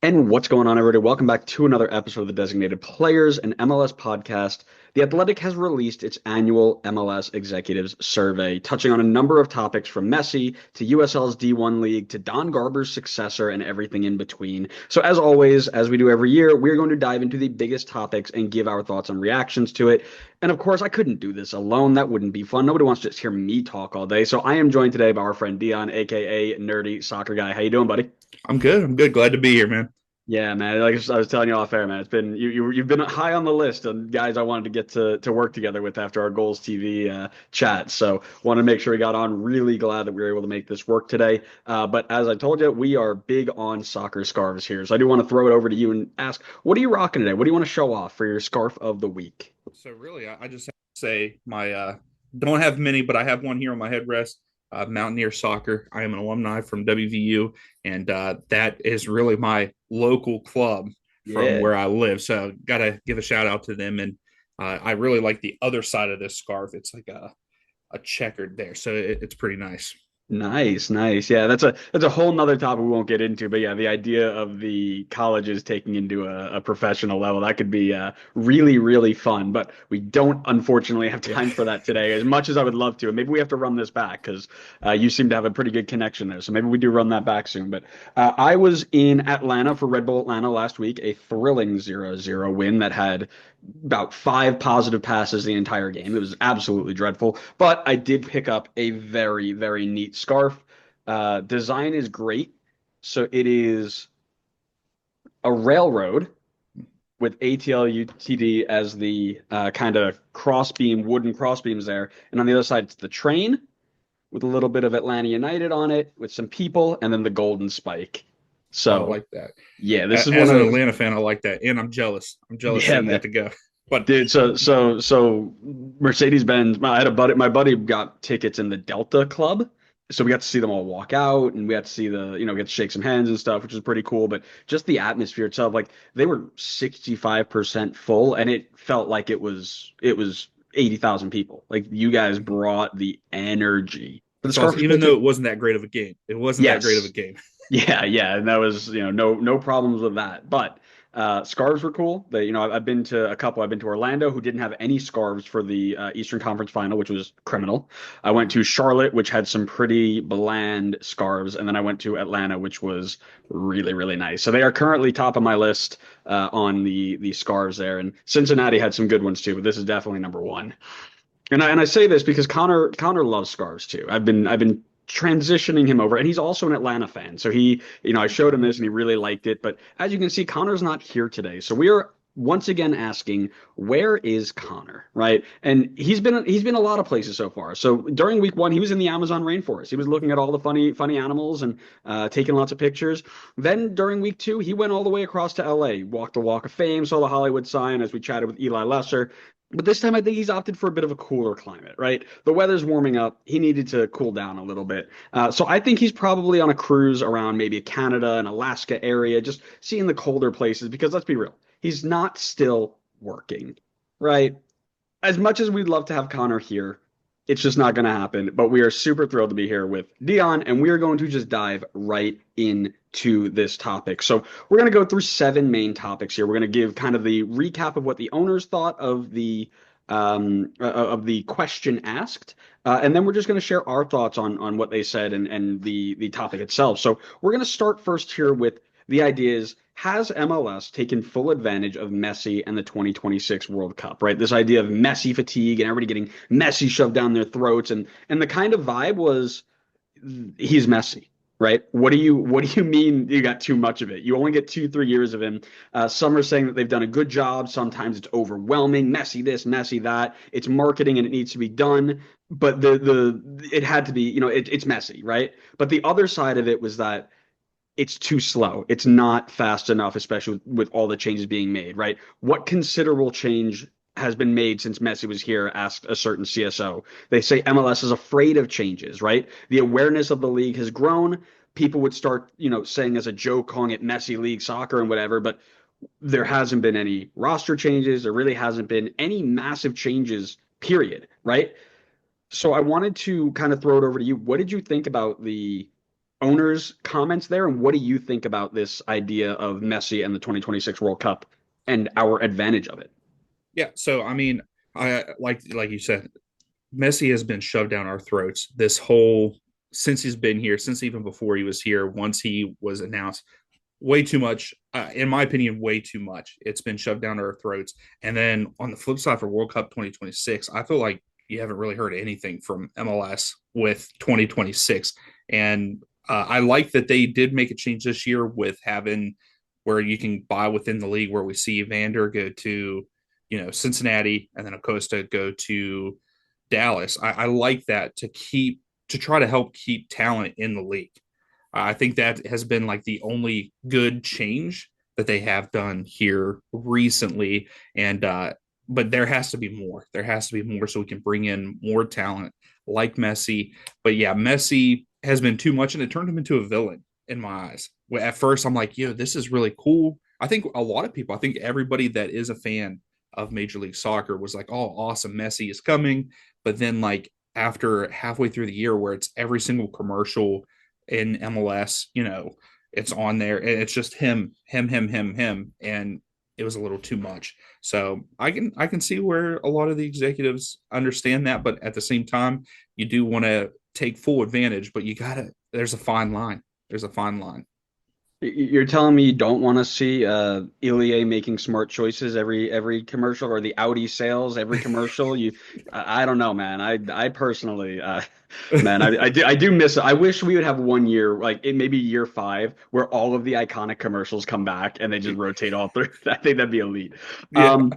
And what's going on, everybody? Welcome back to another episode of the Designated Players and MLS podcast. The Athletic has released its annual MLS Executives Survey, touching on a number of topics from Messi to USL's D1 League to Don Garber's successor and everything in between. So, as always, as we do every year, we're going to dive into the biggest topics and give our thoughts and reactions to it. And of course, I couldn't do this alone. That wouldn't be fun. Nobody wants to just hear me talk all day. So, I am joined today by our friend Deon, aka Nerdy Soccer Guy. How you doing, buddy? I'm good. I'm good. Glad to be here, man. Yeah, man. Like I was telling you off air, man. It's been you've been high on the list of guys I wanted to get to work together with after our Goals TV chat. So want to make sure we got on. Really glad that we were able to make this work today. But as I told you, we are big on soccer scarves here. So I do want to throw it over to you and ask, what are you rocking today? What do you want to show off for your scarf of the week? So really, I just have to say my don't have many, but I have one here on my headrest. Mountaineer Soccer. I am an alumni from WVU, and that is really my local club from Yeah. where I live. So got to give a shout out to them. And I really like the other side of this scarf. It's like a checkered there, so it's pretty nice. Nice, nice. Yeah, that's a whole nother topic we won't get into. But yeah, the idea of the colleges taking into a professional level, that could be really, really fun. But we don't unfortunately have Yeah. time for that today, as much as I would love to. And maybe we have to run this back because you seem to have a pretty good connection there. So maybe we do run that back soon. But I was in Atlanta for Red Bull Atlanta last week, a thrilling 0-0 win that had about five positive passes the entire game. It was absolutely dreadful, but I did pick up a very, very neat scarf. Design is great. So it is a railroad with ATL UTD as the kind of crossbeam, wooden crossbeams there. And on the other side, it's the train with a little bit of Atlanta United on it with some people and then the golden spike. Oh, I So, like that. yeah, this is one As of an those. Atlanta fan, I like that, and I'm jealous. I'm jealous that Yeah, you man. get to go. But Dude, so Mercedes-Benz, I had a buddy, my buddy got tickets in the Delta Club. So we got to see them all walk out and we got to see get to shake some hands and stuff, which was pretty cool. But just the atmosphere itself, like they were 65% full and it felt like it was 80,000 people. Like you guys brought the energy. But the that's scarf awesome. was cool Even though too. it wasn't that great of a game, it wasn't that great of a Yes. game. Yeah, yeah, and that was, no problems with that. But scarves were cool. I've been to a couple. I've been to Orlando, who didn't have any scarves for the Eastern Conference Final, which was criminal. I went to Charlotte, which had some pretty bland scarves, and then I went to Atlanta, which was really, really nice. So they are currently top of my list on the scarves there, and Cincinnati had some good ones too, but this is definitely number one. And I say this because Connor loves scarves too. I've been transitioning him over, and he's also an Atlanta fan. So I showed him this, and he really liked it. But as you can see, Connor's not here today, so we are once again asking, where is Connor, right? And he's been a lot of places so far. So during week one, he was in the Amazon rainforest. He was looking at all the funny animals and taking lots of pictures. Then during week two, he went all the way across to LA, walked the Walk of Fame, saw the Hollywood sign as we chatted with Eli Lesser. But this time, I think he's opted for a bit of a cooler climate, right? The weather's warming up. He needed to cool down a little bit. So I think he's probably on a cruise around maybe Canada and Alaska area, just seeing the colder places, because let's be real, he's not still working, right? As much as we'd love to have Connor here, it's just not going to happen. But we are super thrilled to be here with Deon, and we are going to just dive right into this topic. So we're going to go through seven main topics here. We're going to give kind of the recap of what the owners thought of the question asked, and then we're just going to share our thoughts on what they said and the topic itself. So we're going to start first here with the idea is, has MLS taken full advantage of Messi and the 2026 World Cup, right? This idea of Messi fatigue and everybody getting Messi shoved down their throats, and the kind of vibe was he's Messi, right? What do you mean you got too much of it? You only get 2 3 years of him. Some are saying that they've done a good job. Sometimes it's overwhelming. Messi this, Messi that. It's marketing and it needs to be done. But the it had to be, it's Messi, right? But the other side of it was that it's too slow. It's not fast enough, especially with all the changes being made, right? What considerable change has been made since Messi was here? Asked a certain CSO. They say MLS is afraid of changes, right? The awareness of the league has grown. People would start, saying as a joke, calling it Messi League soccer and whatever, but there hasn't been any roster changes. There really hasn't been any massive changes, period, right? So I wanted to kind of throw it over to you. What did you think about the owners' comments there, and what do you think about this idea of Messi and the 2026 World Cup and our advantage of it? Yeah. So I mean, I like you said, Messi has been shoved down our throats this whole since he's been here, since even before he was here. Once he was announced, way too much, in my opinion, way too much. It's been shoved down our throats. And then on the flip side for World Cup 2026, I feel like you haven't really heard anything from MLS with 2026. And I like that they did make a change this year with having where you can buy within the league, where we see Vander go to, Cincinnati, and then Acosta go to Dallas. I like that to try to help keep talent in the league. I think that has been like the only good change that they have done here recently. And but there has to be more. There has to be more so we can bring in more talent like Messi. But yeah, Messi has been too much, and it turned him into a villain in my eyes. At first, I'm like, yo, this is really cool. I think a lot of people, I think everybody that is a fan of Major League Soccer was like, oh, awesome, Messi is coming. But then, like, after halfway through the year, where it's every single commercial in MLS, it's on there, and it's just him, and it was a little too much. So I can see where a lot of the executives understand that, but at the same time, you do want to take full advantage, but there's a fine line. There's a fine line. You're telling me you don't want to see Ilie making smart choices every commercial, or the Audi sales every commercial? I don't know, man. I personally, man, I do miss it. I wish we would have one year, like maybe year 5, where all of the iconic commercials come back and they just rotate all through. I think that'd be elite. Yeah.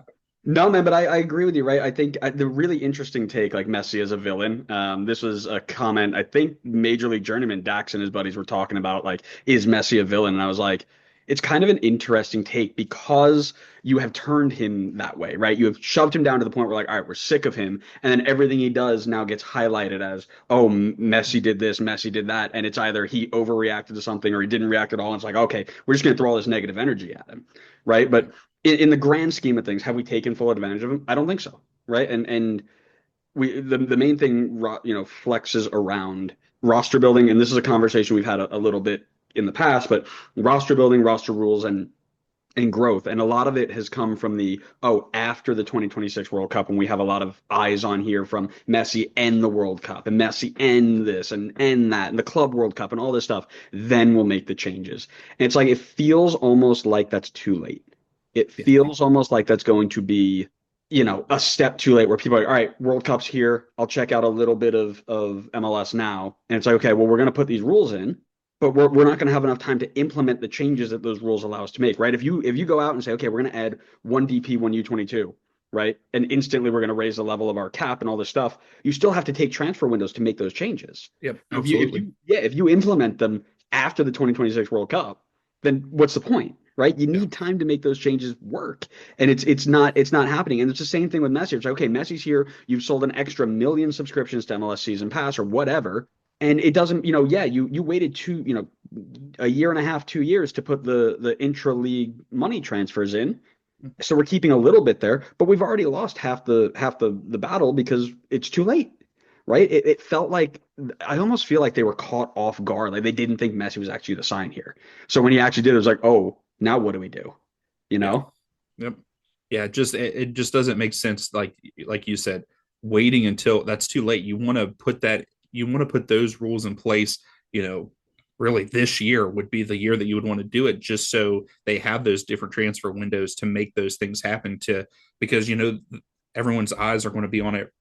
No, man, but I agree with you, right? I think the really interesting take, like Messi as a villain. This was a comment I think Major League Journeyman Dax and his buddies were talking about, like, is Messi a villain? And I was like, it's kind of an interesting take because you have turned him that way, right? You have shoved him down to the point where, like, all right, we're sick of him, and then everything he does now gets highlighted as, oh, Messi did this, Messi did that, and it's either he overreacted to something or he didn't react at all. And it's like, okay, we're just gonna throw all this negative energy at him, right? But in the grand scheme of things, have we taken full advantage of him? I don't think so, right? And the main thing, flexes around roster building, and this is a conversation we've had a little bit in the past, but roster building, roster rules, and growth, and a lot of it has come from after the 2026 World Cup, when we have a lot of eyes on here from Messi and the World Cup, and Messi and this and that, and the Club World Cup, and all this stuff. Then we'll make the changes, and it's like it feels almost like that's too late. It Yeah. feels almost like that's going to be, a step too late, where people are like, all right, World Cup's here. I'll check out a little bit of MLS now. And it's like, okay, well, we're going to put these rules in, but we're not going to have enough time to implement the changes that those rules allow us to make, right? If you go out and say, okay, we're going to add one DP, one U22, right? And instantly we're going to raise the level of our cap and all this stuff. You still have to take transfer windows to make those changes. Yep. If you, if Absolutely. you, yeah, if you implement them after the 2026 World Cup, then what's the point? Right? You Yeah. need time to make those changes work. And it's not happening. And it's the same thing with Messi. It's like, okay, Messi's here. You've sold an extra million subscriptions to MLS Season Pass or whatever. And it doesn't, yeah, you waited a year and a half, 2 years to put the intra-league money transfers in. So we're keeping a little bit there, but we've already lost half the battle because it's too late. Right? It felt like, I almost feel like they were caught off guard. Like they didn't think Messi was actually the sign here. So when he actually did, it was like, oh, now what do we do? You Yeah. know? Yep. Yeah. It just doesn't make sense. Like you said, waiting until that's too late. You want to put those rules in place, really this year would be the year that you would want to do it, just so they have those different transfer windows to make those things happen, because everyone's eyes are going to be on it,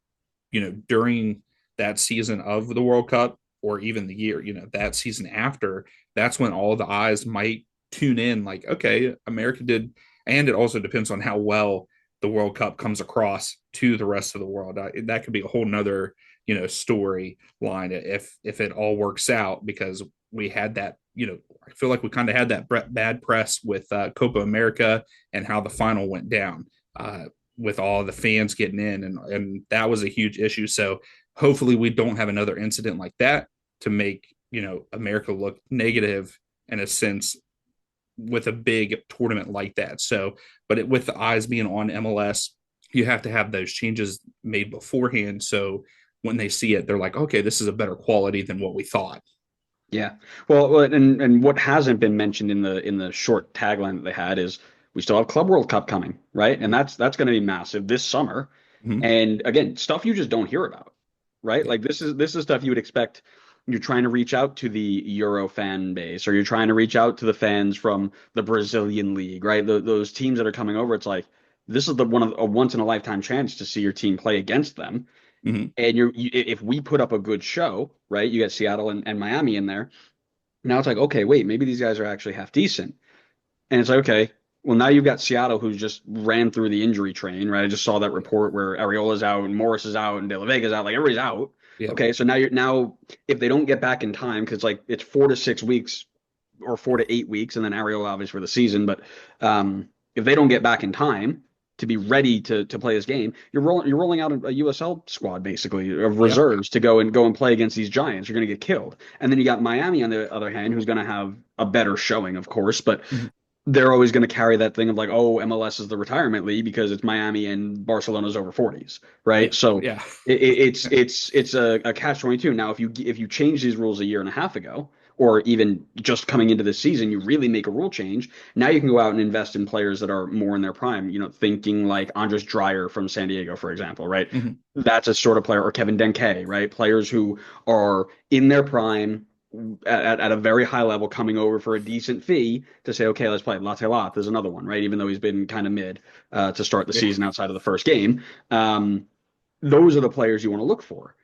during that season of the World Cup, or even the year, that season after. That's when all the eyes might tune in, like, okay, America did. And it also depends on how well the World Cup comes across to the rest of the world. That could be a whole nother, storyline if it all works out, because we had that, I feel like we kind of had that bad press with Copa America and how the final went down, with all the fans getting in, and that was a huge issue. So hopefully we don't have another incident like that to make, America look negative in a sense with a big tournament like that. So, but with the eyes being on MLS, you have to have those changes made beforehand. So when they see it, they're like, okay, this is a better quality than what we thought. Yeah. And what hasn't been mentioned in the short tagline that they had is we still have Club World Cup coming, right? And that's going to be massive this summer. Mm-hmm. And again, stuff you just don't hear about, right? Yeah. Like this is stuff you would expect. You're trying to reach out to the Euro fan base, or you're trying to reach out to the fans from the Brazilian league, right? Those teams that are coming over. It's like this is the one of a once in a lifetime chance to see your team play against them. Mm-hmm. And if we put up a good show, right? You get Seattle and Miami in there. Now it's like, okay, wait, maybe these guys are actually half decent. And it's like, okay, well, now you've got Seattle who's just ran through the injury train, right? I just saw that report where Ariola's out and Morris is out and De La Vega's out, like everybody's out. Yeah. Okay, so now if they don't get back in time, because like it's 4 to 6 weeks or 4 to 8 weeks, and then Ariola obviously for the season, but if they don't get back in time to be ready to play this game, you're rolling out a USL squad basically of Yeah. reserves to go and play against these giants. You're going to get killed, and then you got Miami on the other hand, who's going to have a better showing, of course, but Mm-hmm. they're always going to carry that thing of like, oh, MLS is the retirement league because it's Miami and Barcelona's over 40s, right? Yeah. So Yeah. it's a catch 22. Now, if you change these rules a year and a half ago, or even just coming into this season, you really make a rule change. Now you can go out and invest in players that are more in their prime. Thinking like Andres Dreyer from San Diego, for example, right? Mm-hmm. That's a sort of player, or Kevin Denke, right? Players who are in their prime at a very high level coming over for a decent fee to say, okay, let's play. Latte Lot is another one, right? Even though he's been kind of mid to start the Yeah. season outside of the first game. Those are the players you want to look for.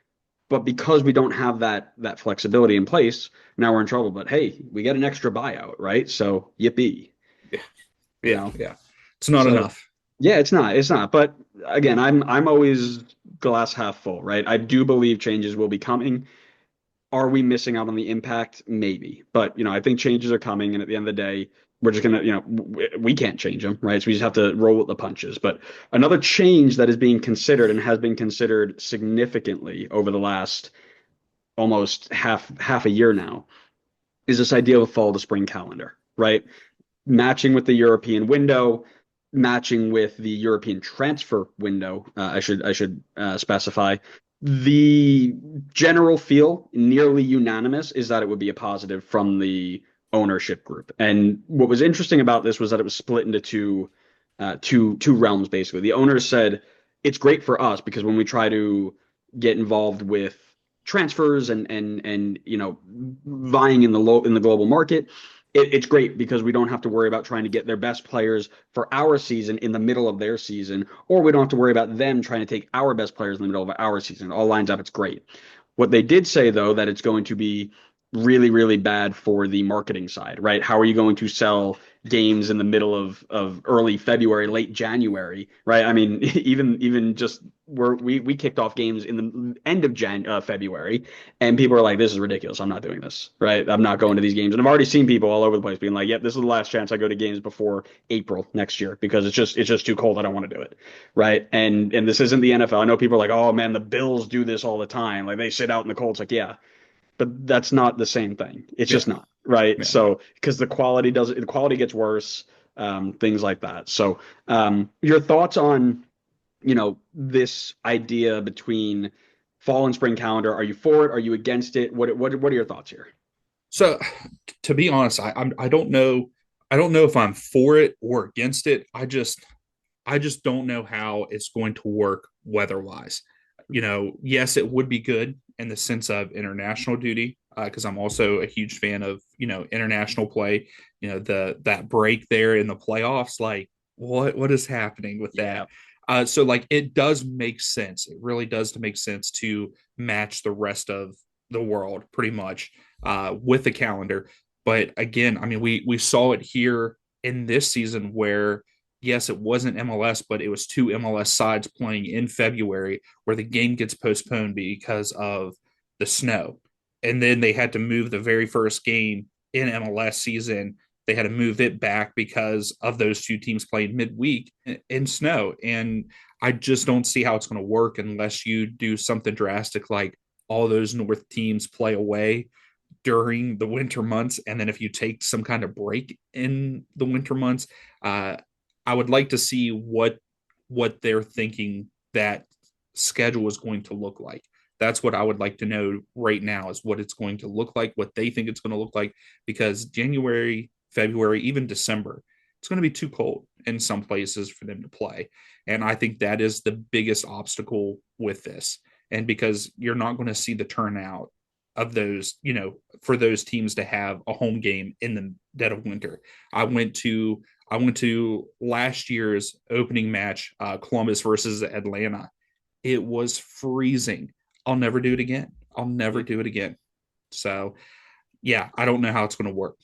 But because we don't have that flexibility in place, now we're in trouble. But hey, we get an extra buyout, right? So yippee, Yeah. you Yeah. know. Yeah. It's not So enough. yeah, it's not. But again, I'm always glass half full, right? I do believe changes will be coming. Are we missing out on the impact? Maybe. But, I think changes are coming. And at the end of the day, we're just going to, we can't change them, right? So we just have to roll with the punches. But another change that is being considered and has been considered significantly over the last almost half a year now is this idea of a fall to spring calendar, right? Matching with the European window, matching with the European transfer window. I should specify. The general feel, nearly unanimous, is that it would be a positive from the ownership group. And what was interesting about this was that it was split into two realms basically. The owners said it's great for us because when we try to get involved with transfers and vying in the global market, it's great because we don't have to worry about trying to get their best players for our season in the middle of their season, or we don't have to worry about them trying to take our best players in the middle of our season. It all lines up. It's great. What they did say, though, that it's going to be really, really bad for the marketing side, right? How are you going to sell games in the middle of early February, late January, right? I mean, even just we kicked off games in the end of February, and people are like, "This is ridiculous. I'm not doing this, right? I'm not going to these games." And I've already seen people all over the place being like, "Yep, this is the last chance I go to games before April next year because it's just too cold. I don't want to do it." Right. And this isn't the NFL. I know people are like, oh man, the Bills do this all the time. Like they sit out in the cold. It's like, yeah, but that's not the same thing. It's Yeah. just not. Right. Yeah. So because the quality gets worse, things like that. So your thoughts on, this idea between fall and spring calendar. Are you for it? Are you against it? What are your thoughts here? So, to be honest, I don't know. I don't know if I'm for it or against it. I just don't know how it's going to work weather wise. Yes, it would be good in the sense of international duty because I'm also a huge fan of international play. The that break there in the playoffs, like what is happening with that? Yeah. So like it does make sense. It really does to make sense to match the rest of the world pretty much with the calendar. But again, I mean, we saw it here in this season where yes, it wasn't MLS, but it was two MLS sides playing in February where the game gets postponed because of the snow. And then they had to move the very first game in MLS season. They had to move it back because of those two teams playing midweek in snow. And I just don't see how it's going to work unless you do something drastic like all those North teams play away during the winter months. And then if you take some kind of break in the winter months, uh, I would like to see what they're thinking that schedule is going to look like. That's what I would like to know right now, is what it's going to look like, what they think it's going to look like, because January, February, even December, it's going to be too cold in some places for them to play. And I think that is the biggest obstacle with this. And because you're not going to see the turnout of those, for those teams to have a home game in the dead of winter. I went to last year's opening match, Columbus versus Atlanta. It was freezing. I'll never do it again. I'll never do it again. So, yeah, I don't know how it's going to work.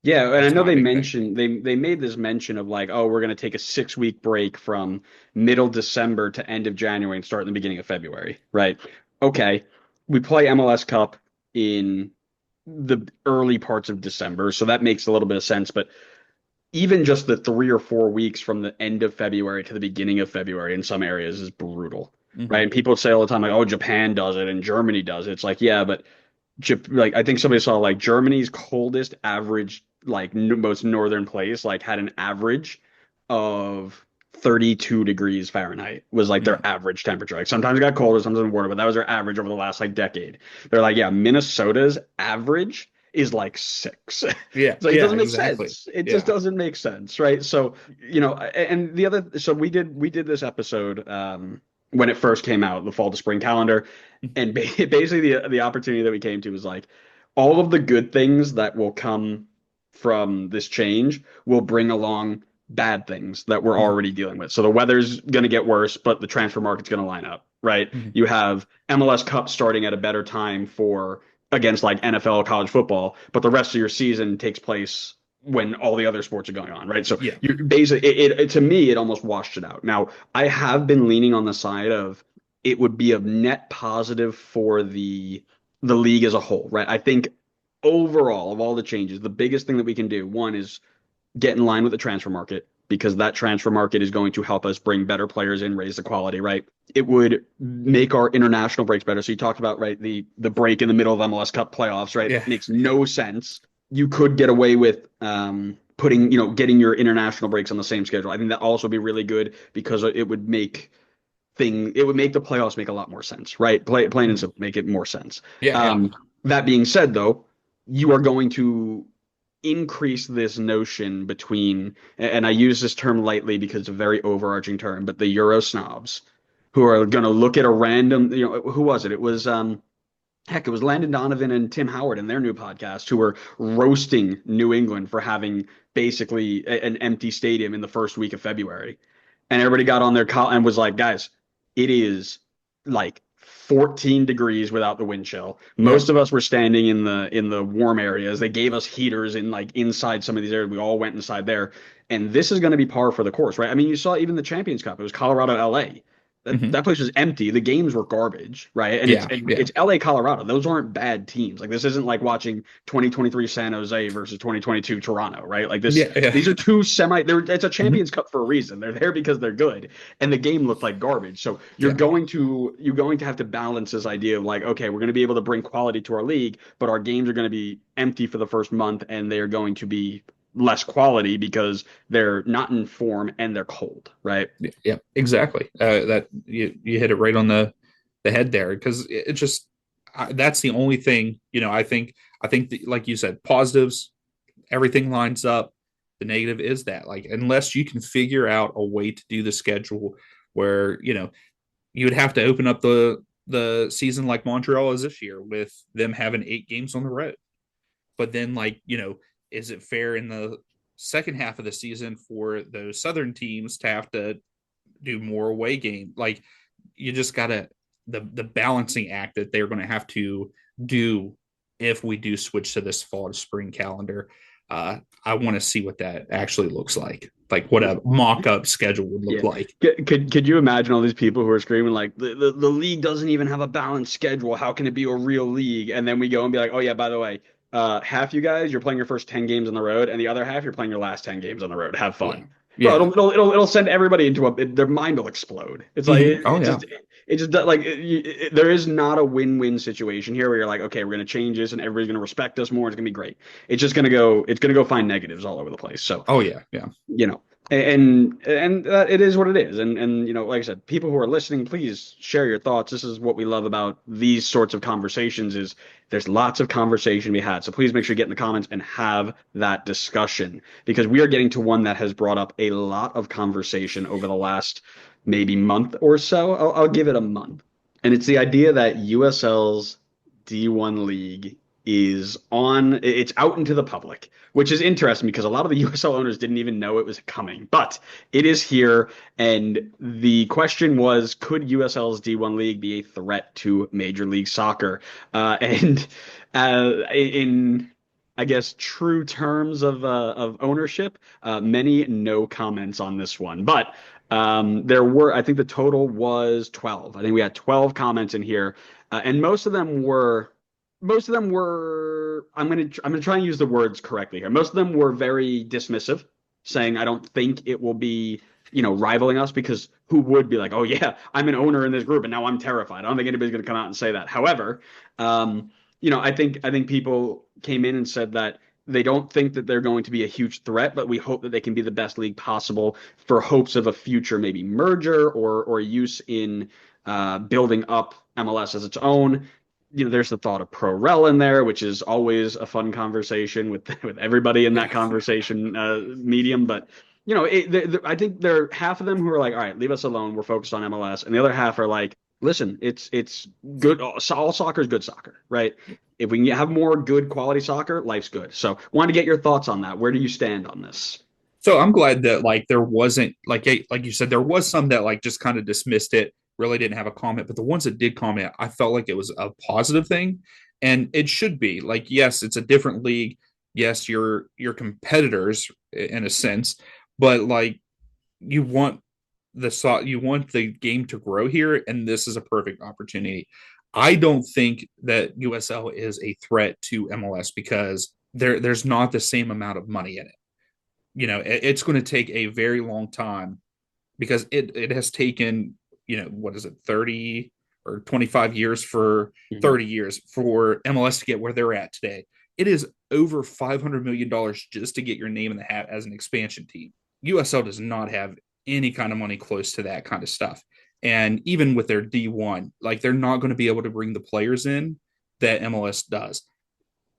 Yeah, and I That's know my they big thing. mentioned they made this mention of like, oh, we're going to take a 6 week break from middle December to end of January and start in the beginning of February, right? Okay, we play MLS Cup in the early parts of December, so that makes a little bit of sense. But even just the 3 or 4 weeks from the end of February to the beginning of February in some areas is brutal, right? Mm-hmm. And people say all the time like, oh, Japan does it and Germany does it. It's like, yeah, but like I think somebody saw like Germany's coldest average, like most northern place, like had an average of 32 degrees Fahrenheit was like Mm-hmm. their average temperature. Like sometimes it got colder, sometimes warmer, but that was their average over the last like decade. They're like, yeah, Minnesota's average is like 6. Yeah, It's like it yeah, doesn't make exactly. sense. It just Yeah. doesn't make sense, right? So, and the other, so we did this episode when it first came out, the fall to spring calendar, and basically the opportunity that we came to was like all of the good things that will come from this change will bring along bad things that we're Mm-hmm. already dealing with. So the weather's going to get worse, but the transfer market's going to line up, right? Mm-hmm. You have MLS Cup starting at a better time for against like NFL college football, but the rest of your season takes place when all the other sports are going on, right? So Yeah. you basically it to me it almost washed it out. Now, I have been leaning on the side of it would be a net positive for the league as a whole, right? I think overall of all the changes, the biggest thing that we can do, one is get in line with the transfer market because that transfer market is going to help us bring better players in, raise the quality, right? It would make our international breaks better. So you talked about, right, the break in the middle of MLS Cup playoffs, right? Yeah. Makes no sense. You could get away with putting, getting your international breaks on the same schedule. I think that also be really good because it would make the playoffs make a lot more sense, right? Plain and Mm-hmm. simple, make it more sense. Yeah. Yeah. That being said, though, you are going to increase this notion between, and I use this term lightly because it's a very overarching term, but the Euro snobs who are going to look at a random, who was it? It was, heck, it was Landon Donovan and Tim Howard in their new podcast who were roasting New England for having basically an empty stadium in the first week of February. And everybody got on their call and was like, guys, it is like 14 degrees without the wind chill. Yeah. Most of us were standing in the warm areas. They gave us heaters in like inside some of these areas. We all went inside there. And this is going to be par for the course, right? I mean, you saw even the Champions Cup. It was Colorado LA. That, Mm-hmm. that place was empty. The games were garbage, right? And it's Yeah. Yeah. it's LA Colorado. Those aren't bad teams. Like this isn't like watching 2023 San Jose versus 2022 Toronto, right? Like this Yeah. Yeah. these are two semi it's a Mm-hmm. Champions Cup for a reason. They're there because they're good. And the game looked like garbage. So Yeah. you're going to have to balance this idea of like, okay, we're going to be able to bring quality to our league, but our games are going to be empty for the first month and they're going to be less quality because they're not in form and they're cold, right? Yeah, yeah, exactly. That you hit it right on the head there, because it just that's the only thing. I think like you said, positives, everything lines up. The negative is that, like, unless you can figure out a way to do the schedule where you would have to open up the season like Montreal is this year with them having 8 games on the road. But then, like, is it fair in the second half of the season for those Southern teams to have to do more away game? Like, you just gotta the balancing act that they're going to have to do if we do switch to this fall to spring calendar. I want to see what that actually looks like what a mock-up schedule would look Yeah. like. Could you imagine all these people who are screaming like the league doesn't even have a balanced schedule? How can it be a real league? And then we go and be like, oh yeah, by the way, half you guys you're playing your first 10 games on the road, and the other half you're playing your last 10 games on the road. Have Yeah, fun, bro. yeah. It'll send everybody into their mind will explode. It's like Mm-hmm. Oh yeah. it just like there is not a win-win situation here where you're like, okay, we're gonna change this and everybody's gonna respect us more. It's gonna be great. It's gonna go find negatives all over the place. So Oh yeah. Yeah. you know. And it is what it is. And like I said, people who are listening, please share your thoughts. This is what we love about these sorts of conversations is there's lots of conversation to be had. So please make sure you get in the comments and have that discussion because we are getting to one that has brought up a lot of conversation over the last maybe month or so. I'll give it a month. And it's the idea that USL's D1 League it's out into the public, which is interesting because a lot of the USL owners didn't even know it was coming, but it is here. And the question was, could USL's D1 League be a threat to Major League Soccer? And in I guess true terms of ownership, many no comments on this one, but there were, I think the total was 12. I think we had 12 comments in here, and most of them were I'm gonna try and use the words correctly here. Most of them were very dismissive, saying I don't think it will be, rivaling us because who would be like, oh yeah, I'm an owner in this group and now I'm terrified. I don't think anybody's gonna come out and say that. However, I think people came in and said that they don't think that they're going to be a huge threat, but we hope that they can be the best league possible for hopes of a future maybe merger or use in building up MLS as its own. There's the thought of pro rel in there, which is always a fun conversation with with everybody in that Yeah. conversation medium. But I think there are half of them who are like, all right, leave us alone. We're focused on MLS, and the other half are like, listen, it's good. All soccer is good soccer, right? If we can have more good quality soccer, life's good. So, wanted to get your thoughts on that. Where do you stand on this? So I'm glad that like there wasn't like you said there was some that like just kind of dismissed it, really didn't have a comment, but the ones that did comment, I felt like it was a positive thing, and it should be. Like yes, it's a different league. Yes, you're competitors in a sense, but like you want you want the game to grow here, and this is a perfect opportunity. I don't think that USL is a threat to MLS because there's not the same amount of money in it. It's going to take a very long time because it has taken, what is it, 30 or 25 years for Mhm. 30 years for MLS to get where they're at today. It is over $500 million just to get your name in the hat as an expansion team. USL does not have any kind of money close to that kind of stuff. And even with their D1, like they're not going to be able to bring the players in that MLS does.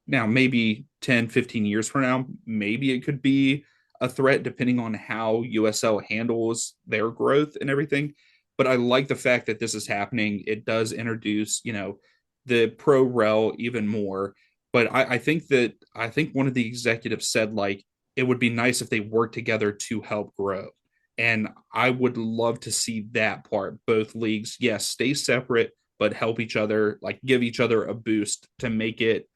Now, maybe 10, 15 years from now, maybe it could be a threat depending on how USL handles their growth and everything. But I like the fact that this is happening. It does introduce, the pro rel even more. But I think one of the executives said like it would be nice if they worked together to help grow. And I would love to see that part. Both leagues, yes, stay separate, but help each other, like give each other a boost to make it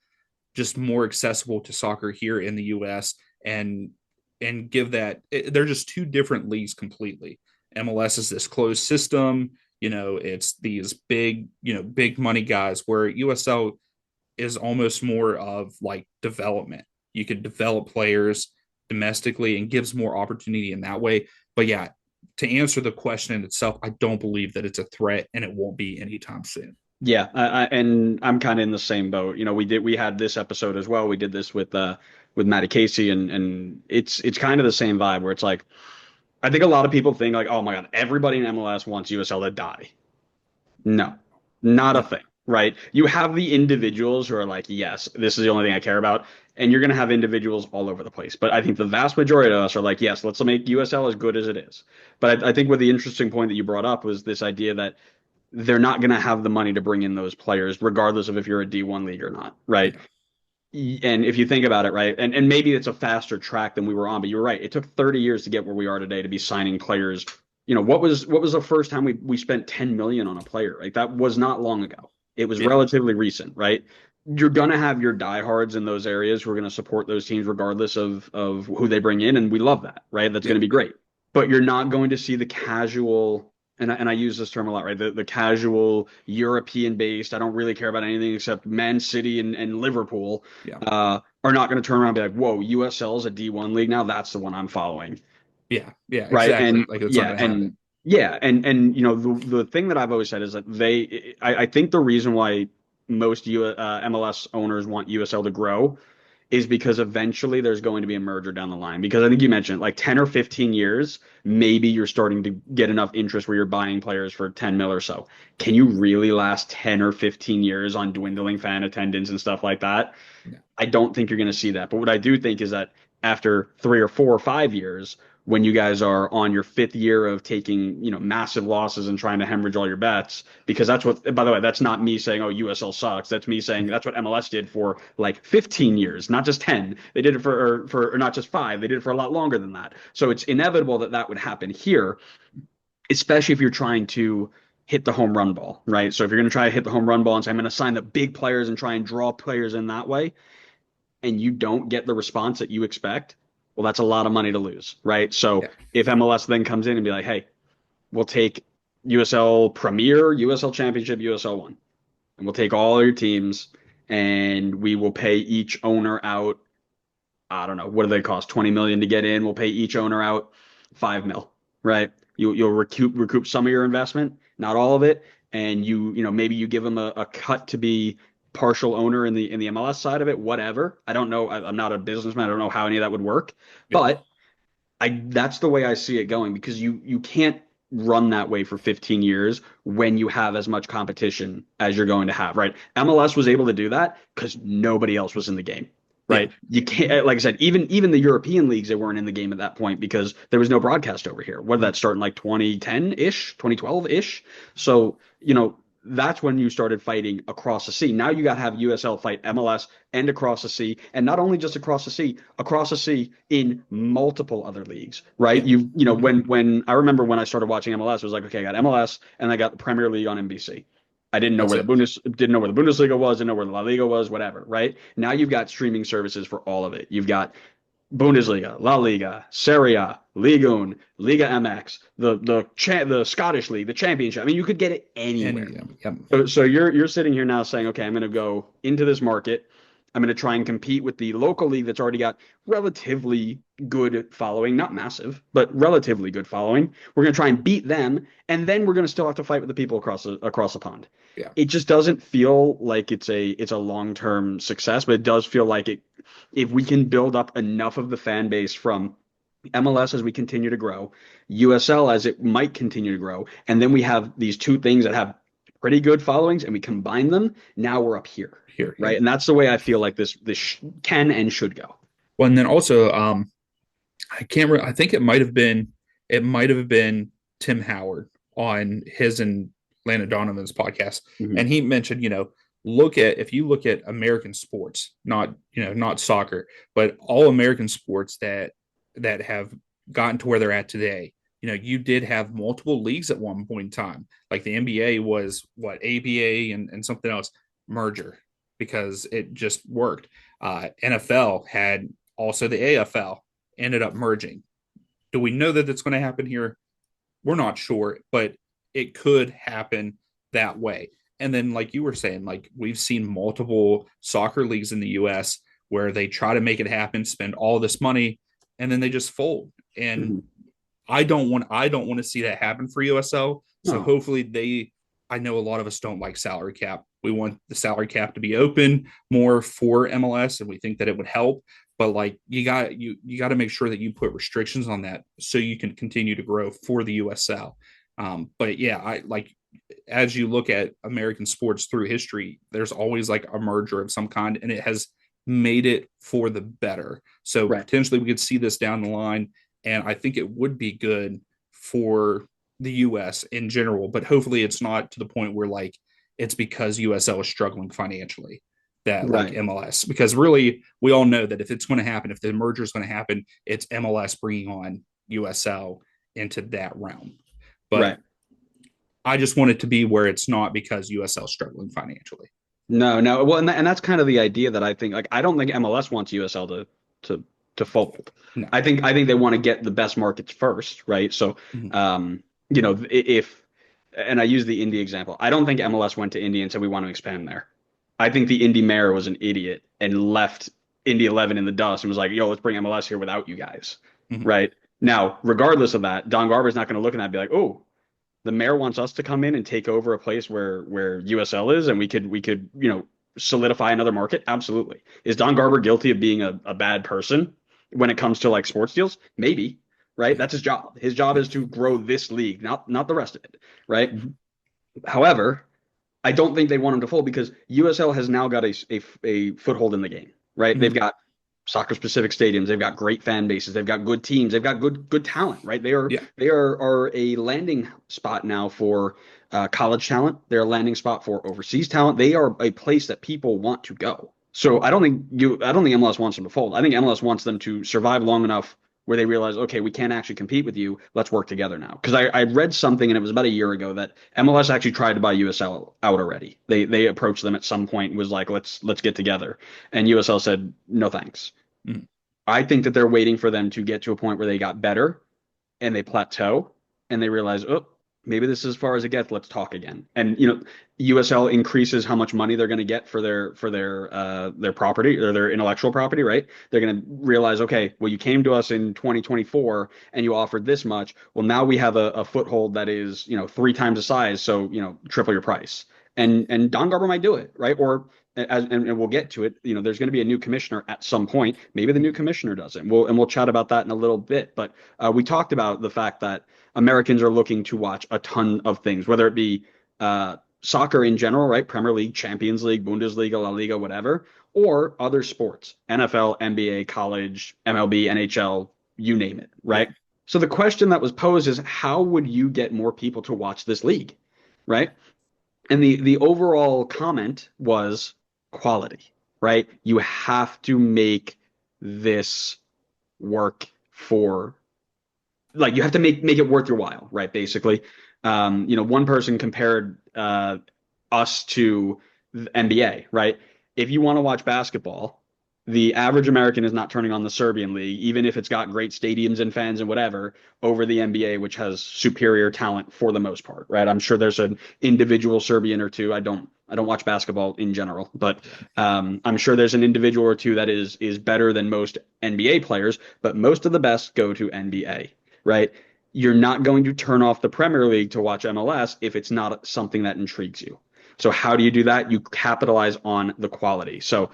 just more accessible to soccer here in the US and give that they're just two different leagues completely. MLS is this closed system, it's these big, big money guys where USL is almost more of like development. You could develop players domestically and gives more opportunity in that way. But yeah, to answer the question in itself, I don't believe that it's a threat and it won't be anytime soon. Yeah, and I'm kind of in the same boat. We had this episode as well. We did this with Matty Casey, and it's kind of the same vibe where it's like I think a lot of people think like, oh my God, everybody in MLS wants USL to die. No, not a No. thing, right? You have the individuals who are like, yes, this is the only thing I care about, and you're gonna have individuals all over the place. But I think the vast majority of us are like, yes, let's make USL as good as it is. But I think what the interesting point that you brought up was this idea that they're not going to have the money to bring in those players, regardless of if you're a D1 league or not, right? Yeah. And if you think about it, right, and maybe it's a faster track than we were on, but you're right. It took 30 years to get where we are today to be signing players. What was the first time we spent 10 million on a player? Like that was not long ago. It was Yeah. relatively recent, right? You're gonna have your diehards in those areas who are gonna support those teams regardless of who they bring in, and we love that, right? That's Yeah. gonna be great. But you're not going to see the casual, and I use this term a lot, right? The casual European based, I don't really care about anything except Man City and Liverpool, Yeah. are not going to turn around and be like, whoa, USL is a D1 league now. That's the one I'm following. Yeah. Yeah. Right. Exactly. And Like it's not yeah, going to and happen. yeah, and the thing that I've always said is that I think the reason why most MLS owners want USL to grow is because eventually there's going to be a merger down the line. Because I think you mentioned like 10 or 15 years, maybe you're starting to get enough interest where you're buying players for 10 mil or so. Can you really last 10 or 15 years on dwindling fan attendance and stuff like that? No. I don't think you're going to see that. But what I do think is that after 3 or 4 or 5 years, when you guys are on your fifth year of taking, massive losses and trying to hemorrhage all your bets, because that's what, by the way, that's not me saying, oh, USL sucks. That's me saying that's what MLS did for like 15 years, not just 10. They did it or not just 5. They did it for a lot longer than that. So it's inevitable that that would happen here, especially if you're trying to hit the home run ball, right? So if you're going to try to hit the home run ball and say, I'm going to sign the big players and try and draw players in that way, and you don't get the response that you expect, well, that's a lot of money to lose, right? So Yeah. if MLS then comes in and be like, hey, we'll take USL Premier, USL Championship, USL One, and we'll take all your teams and we will pay each owner out, I don't know, what do they cost? 20 million to get in. We'll pay each owner out 5 mil, right? You'll recoup some of your investment, not all of it, and maybe you give them a cut to be partial owner in the MLS side of it, whatever. I don't know. I'm not a businessman. I don't know how any of that would work, Yeah. but that's the way I see it going because you can't run that way for 15 years when you have as much competition as you're going to have, right? MLS was able to do that because nobody else was in the game, Yeah. right? You can't, like I said, even the European leagues, they weren't in the game at that point because there was no broadcast over here. What did that start in like 2010-ish, 2012-ish? So, that's when you started fighting across the sea. Now you got to have USL fight MLS and across the sea, and not only just across the sea in multiple other leagues, right? Yeah. When I remember when I started watching MLS, it was like, okay, I got MLS and I got the Premier League on NBC. I didn't know That's where it. didn't know where the Bundesliga was, didn't know where the La Liga was, whatever, right? Now you've got streaming services for all of it. You've got Bundesliga, La Liga, Serie A, Ligue 1, Liga MX, the Scottish League, the Championship. I mean, you could get it And anywhere. yeah. So you're sitting here now saying, okay, I'm going to go into this market. I'm going to try and compete with the local league that's already got relatively good following, not massive, but relatively good following. We're going to try and beat them, and then we're going to still have to fight with the people across the pond. Yeah. It just doesn't feel like it's a long-term success, but it does feel like it. If we can build up enough of the fan base from MLS as we continue to grow, USL as it might continue to grow, and then we have these two things that have pretty good followings, and we combine them. Now we're up here, Here. Yeah. right? And that's the way I feel like this can and should go. Well, and then also, I can't. I think it might have been Tim Howard on his and Landon Donovan's podcast, Mhm. and he mentioned, if you look at American sports, not soccer, but all American sports that have gotten to where they're at today. You did have multiple leagues at one point in time. Like the NBA was what ABA and something else merger because it just worked. NFL had also the AFL ended up merging. Do we know that it's going to happen here? We're not sure, but it could happen that way. And then, like you were saying, like we've seen multiple soccer leagues in the US where they try to make it happen, spend all this money, and then they just fold. And Mhm. I don't want to see that happen for USL. So No. hopefully I know a lot of us don't like salary cap. We want the salary cap to be open more for MLS, and we think that it would help. But like you got to make sure that you put restrictions on that so you can continue to grow for the USL. But yeah, I like as you look at American sports through history, there's always like a merger of some kind, and it has made it for the better. So Right. potentially we could see this down the line, and I think it would be good for the US in general, but hopefully it's not to the point where like it's because USL is struggling financially that like Right. MLS, because really we all know that if it's going to happen, if the merger is going to happen, it's MLS bringing on USL into that realm. But Right. I just want it to be where it's not because USL is struggling financially. No, no. Well, and that's kind of the idea that I think. Like, I don't think MLS wants USL to fold. No. I think they want to get the best markets first, right? So, Mhm. if and I use the Indy example, I don't think MLS went to Indy and said we want to expand there. I think the Indy mayor was an idiot and left Indy 11 in the dust and was like, "Yo, let's bring MLS here without you guys," Mhm. right? Now, regardless of that, Don Garber is not going to look at that and be like, "Oh, the mayor wants us to come in and take over a place where USL is, and we could solidify another market? Absolutely. Is Don Garber guilty of being a bad person when it comes to like sports deals? Maybe, right? That's his job. His job is to grow this league, not the rest of it, right? Mhm. However, I don't think they want him to fold because USL has now got a foothold in the game, right? They've Mhm. got soccer specific stadiums, they've got great fan bases, they've got good teams, they've got good talent, right? Yeah. They are a landing spot now for college talent. They're a landing spot for overseas talent. They are a place that people want to go. So I don't think MLS wants them to fold. I think MLS wants them to survive long enough where they realize, okay, we can't actually compete with you. Let's work together now. Because I read something, and it was about a year ago, that MLS actually tried to buy USL out already. They approached them at some point and was like, let's get together. And USL said, no thanks. Mhm. I think that they're waiting for them to get to a point where they got better and they plateau and they realize, oh, maybe this is as far as it gets. Let's talk again. And USL increases how much money they're going to get for their property or their intellectual property, right? They're going to realize, okay, well, you came to us in 2024 and you offered this much. Well, now we have a foothold that is, three times the size, so triple your price. And Don Garber might do it, right? Or and we'll get to it. There's going to be a new commissioner at some point. Maybe the new commissioner does it. We'll chat about that in a little bit. But we talked about the fact that Americans are looking to watch a ton of things, whether it be soccer in general, right? Premier League, Champions League, Bundesliga, La Liga, whatever, or other sports, NFL, NBA, college, MLB, NHL, you name it, Yeah. right? So the question that was posed is how would you get more people to watch this league, right? And the overall comment was quality, right? You have to make this work for like you have to make it worth your while, right? Basically, one person compared us to the NBA, right? If you want to watch basketball, the average American is not turning on the Serbian league, even if it's got great stadiums and fans and whatever, over the NBA, which has superior talent for the most part, right? I'm sure there's an individual Serbian or two. I don't watch basketball in general, but I'm sure there's an individual or two that is better than most NBA players. But most of the best go to NBA, right? You're not going to turn off the Premier League to watch MLS if it's not something that intrigues you. So how do you do that? You capitalize on the quality. So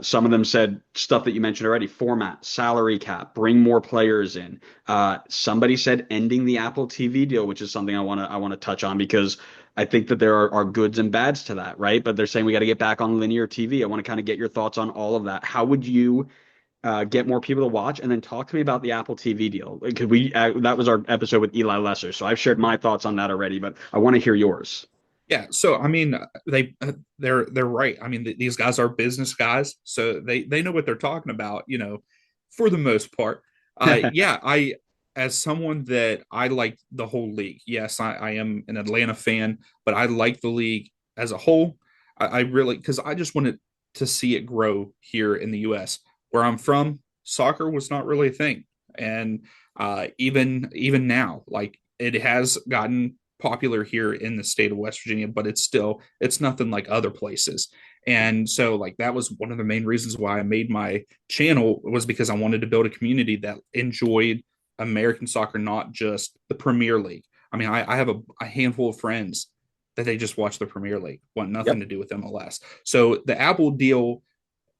some of them said stuff that you mentioned already: format, salary cap, bring more players in. Somebody said ending the Apple TV deal, which is something I want to touch on because I think that there are goods and bads to that, right? But they're saying we got to get back on linear TV. I want to kind of get your thoughts on all of that. How would you get more people to watch, and then talk to me about the Apple TV deal? Because that was our episode with Eli Lesser, so I've shared my thoughts on that already, but I want to hear yours. Yeah, so I mean, they're right. I mean, these guys are business guys, so they know what they're talking about, for the most part. Yeah, I as someone that I like the whole league. Yes, I am an Atlanta fan, but I like the league as a whole. I really because I just wanted to see it grow here in the U.S. Where I'm from. Soccer was not really a thing, and even now, like it has gotten popular here in the state of West Virginia, but it's nothing like other places. And so like that was one of the main reasons why I made my channel was because I wanted to build a community that enjoyed American soccer, not just the Premier League. I mean, I have a handful of friends that they just watch the Premier League, want nothing Yep. to do with MLS. So the Apple deal,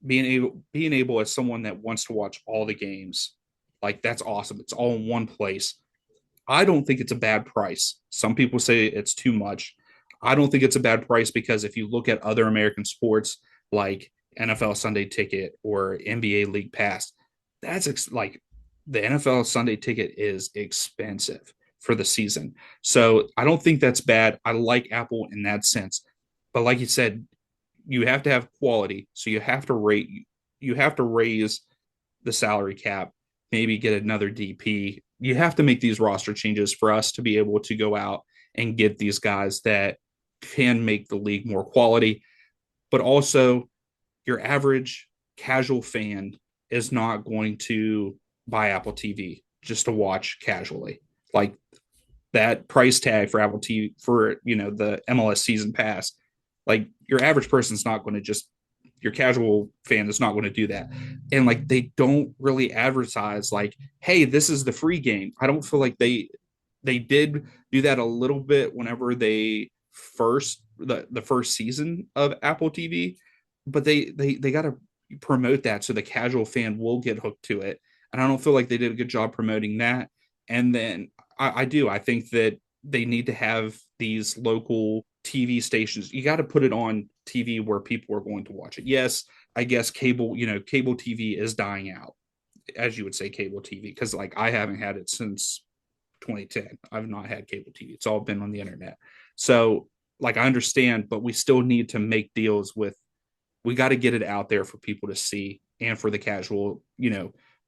being able as someone that wants to watch all the games, like that's awesome. It's all in one place. I don't think it's a bad price. Some people say it's too much. I don't think it's a bad price because if you look at other American sports like NFL Sunday Ticket or NBA League Pass, like the NFL Sunday Ticket is expensive for the season. So I don't think that's bad. I like Apple in that sense. But like you said, you have to have quality. So you have to raise the salary cap, maybe get another DP. You have to make these roster changes for us to be able to go out and get these guys that can make the league more quality. But also, your average casual fan is not going to buy Apple TV just to watch casually. Like that price tag for Apple TV for the MLS season pass, like your average person's not going to just your casual fan is not going to do that. And like they don't really advertise like, hey, this is the free game. I don't feel like they did do that a little bit whenever they the first season of Apple TV, but they got to promote that so the casual fan will get hooked to it. And I don't feel like they did a good job promoting that. And then I think that they need to have these local TV stations. You got to put it on TV where people are going to watch it. Yes, I guess cable TV is dying out, as you would say, cable TV, because like I haven't had it since 2010. I've not had cable TV. It's all been on the internet. So like I understand, but we still need to make deals with, we got to get it out there for people to see and for the casual,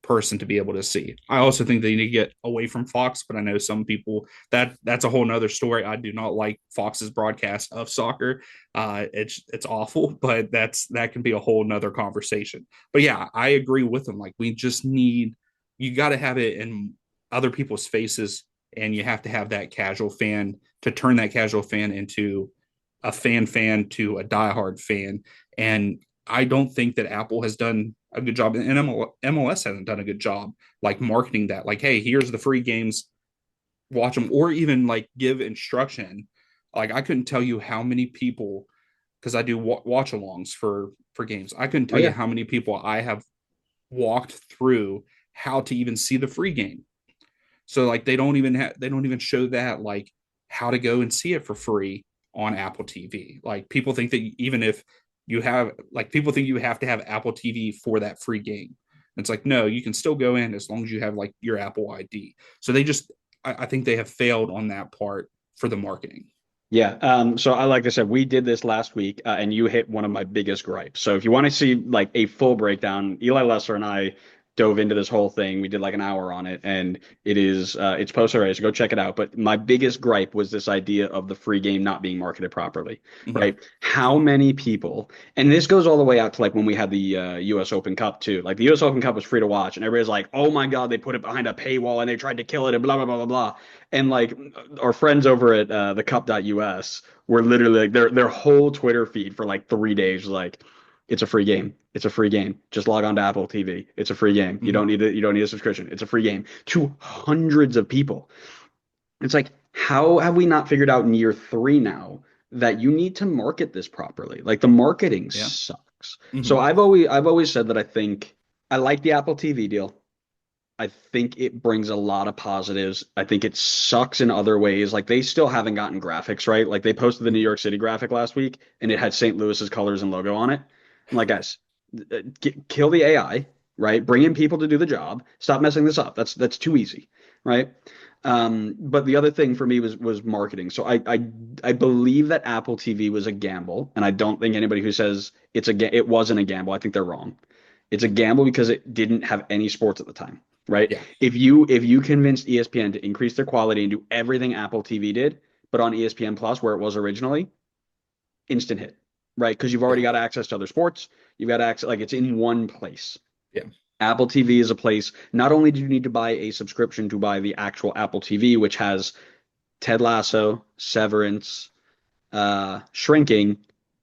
person to be able to see. I also think they need to get away from Fox, but I know some people that's a whole nother story. I do not like Fox's broadcast of soccer. It's awful, but that can be a whole nother conversation. But yeah, I agree with them. Like we just need, you got to have it in other people's faces, and you have to have that casual fan to turn that casual fan into a fan to a diehard fan. And I don't think that Apple has done a good job, and MLS hasn't done a good job like marketing that. Like, hey, here's the free games, watch them, or even like give instruction. Like, I couldn't tell you how many people, because I do watch-alongs for games. I couldn't Oh tell you yeah. how many people I have walked through how to even see the free game. So like they don't even show that, like how to go and see it for free on Apple TV. Like people think that even if you have, like people think you have to have Apple TV for that free game. And it's like, no, you can still go in as long as you have like your Apple ID. So they just, I think they have failed on that part for the marketing. Yeah. So I like I said, we did this last week, and you hit one of my biggest gripes. So if you want to see like a full breakdown, Eli Lesser and I dove into this whole thing. We did like an hour on it, and it's posted already, so go check it out. But my biggest gripe was this idea of the free game not being marketed properly, Mm-hmm. right? How many people, and this goes all the way out to like when we had the U.S. Open Cup too. Like the U.S. Open Cup was free to watch, and everybody's like, "Oh my God, they put it behind a paywall and they tried to kill it and blah blah blah blah blah." And like our friends over at the Cup.us were literally like their whole Twitter feed for like 3 days was like, it's a free game. It's a free game. Just log on to Apple TV. It's a free game. Mm-hmm. You don't need a subscription. It's a free game to hundreds of people. It's like, how have we not figured out in year three now that you need to market this properly? Like the marketing Yeah. sucks. So Mm-hmm. I've always said that I think I like the Apple TV deal. I think it brings a lot of positives. I think it sucks in other ways. Like they still haven't gotten graphics right. Like they posted the New Mm-hmm. York City graphic last week and it had St. Louis's colors and logo on it. I'm like, guys, kill the AI, right? Bring in people to do the job. Stop messing this up. That's too easy, right? But the other thing for me was marketing. So I believe that Apple TV was a gamble, and I don't think anybody who says it wasn't a gamble, I think they're wrong. It's a gamble because it didn't have any sports at the time, right? Yeah. If you convinced ESPN to increase their quality and do everything Apple TV did, but on ESPN Plus where it was originally, instant hit, right? Because you've already Yeah. got access to other sports. You've got access, like it's in one place. Yeah. Apple TV is a place. Not only do you need to buy a subscription to buy the actual Apple TV, which has Ted Lasso, Severance, Shrinking,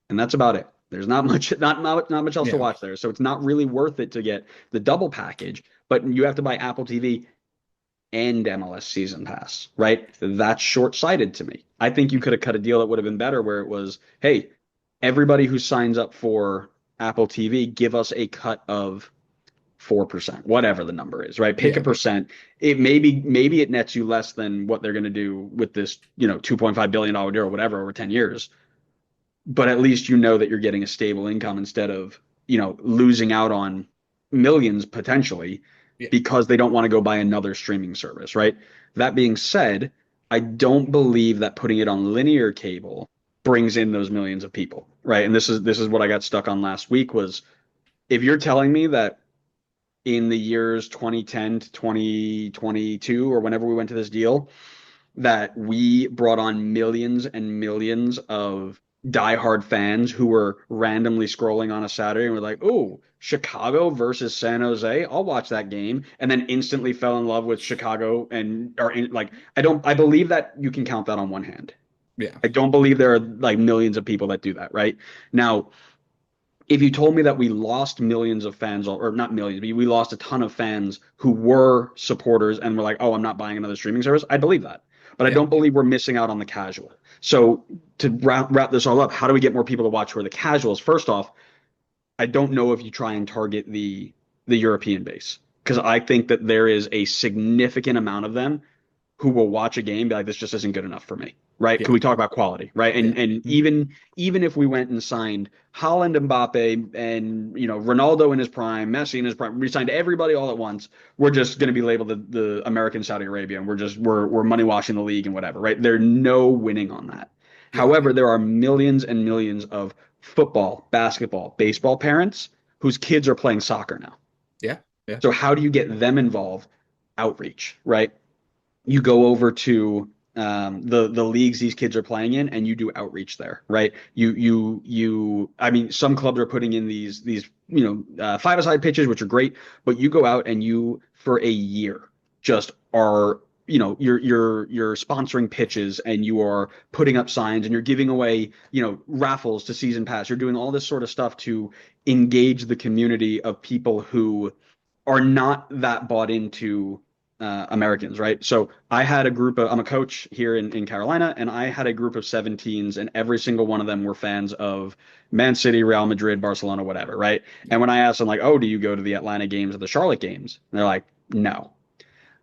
and that's about it. There's not much else to Yeah. watch there. So it's not really worth it to get the double package, but you have to buy Apple TV and MLS season pass, right? That's short-sighted to me. I think you could have cut a deal that would have been better where it was, hey, everybody who signs up for Apple TV, give us a cut of 4%, whatever the number is, right? Pick a Yeah. percent. It maybe it nets you less than what they're going to do with this, $2.5 billion deal or whatever over 10 years. But at least you know that you're getting a stable income instead of, losing out on millions potentially Yeah. because they don't want to go buy another streaming service, right? That being said, I don't believe that putting it on linear cable brings in those millions of people, right? And this is what I got stuck on last week was if you're telling me that in the years 2010 to 2022 or whenever we went to this deal that we brought on millions and millions of diehard fans who were randomly scrolling on a Saturday and were like, "Oh, Chicago versus San Jose. I'll watch that game." And then instantly fell in love with Chicago and or like I believe that you can count that on one hand. Yeah. I don't believe there are like millions of people that do that, right? Now, if you told me that we lost millions of fans, or not millions, but we lost a ton of fans who were supporters and were like, oh, I'm not buying another streaming service, I believe that. But I Yeah. don't believe we're missing out on the casual. So to wrap this all up, how do we get more people to watch who are the casuals? First off, I don't know if you try and target the European base because I think that there is a significant amount of them who will watch a game and be like, this just isn't good enough for me, right? Could Yeah. we talk about quality, right? Yeah. And Mhm. even if we went and signed Holland, Mbappe, and Ronaldo in his prime, Messi in his prime, we signed everybody all at once. We're just going to be labeled the American Saudi Arabia, and we're money washing the league and whatever, right? There's no winning on that. Yeah. However, there are millions and millions of football, basketball, baseball parents whose kids are playing soccer now. Yeah. Yeah. So how do you get them involved? Outreach, right? You go over to the leagues these kids are playing in, and you do outreach there, right? I mean, some clubs are putting in these five-a-side pitches, which are great, but you go out and you for a year just are you're sponsoring pitches and you are putting up signs and you're giving away raffles to season pass. You're doing all this sort of stuff to engage the community of people who are not that bought into Americans, right? So I had a group of, I'm a coach here in Carolina, and I had a group of 17s, and every single one of them were fans of Man City, Real Madrid, Barcelona, whatever, right? And when I asked them, like, oh, do you go to the Atlanta games or the Charlotte games? And they're like, no.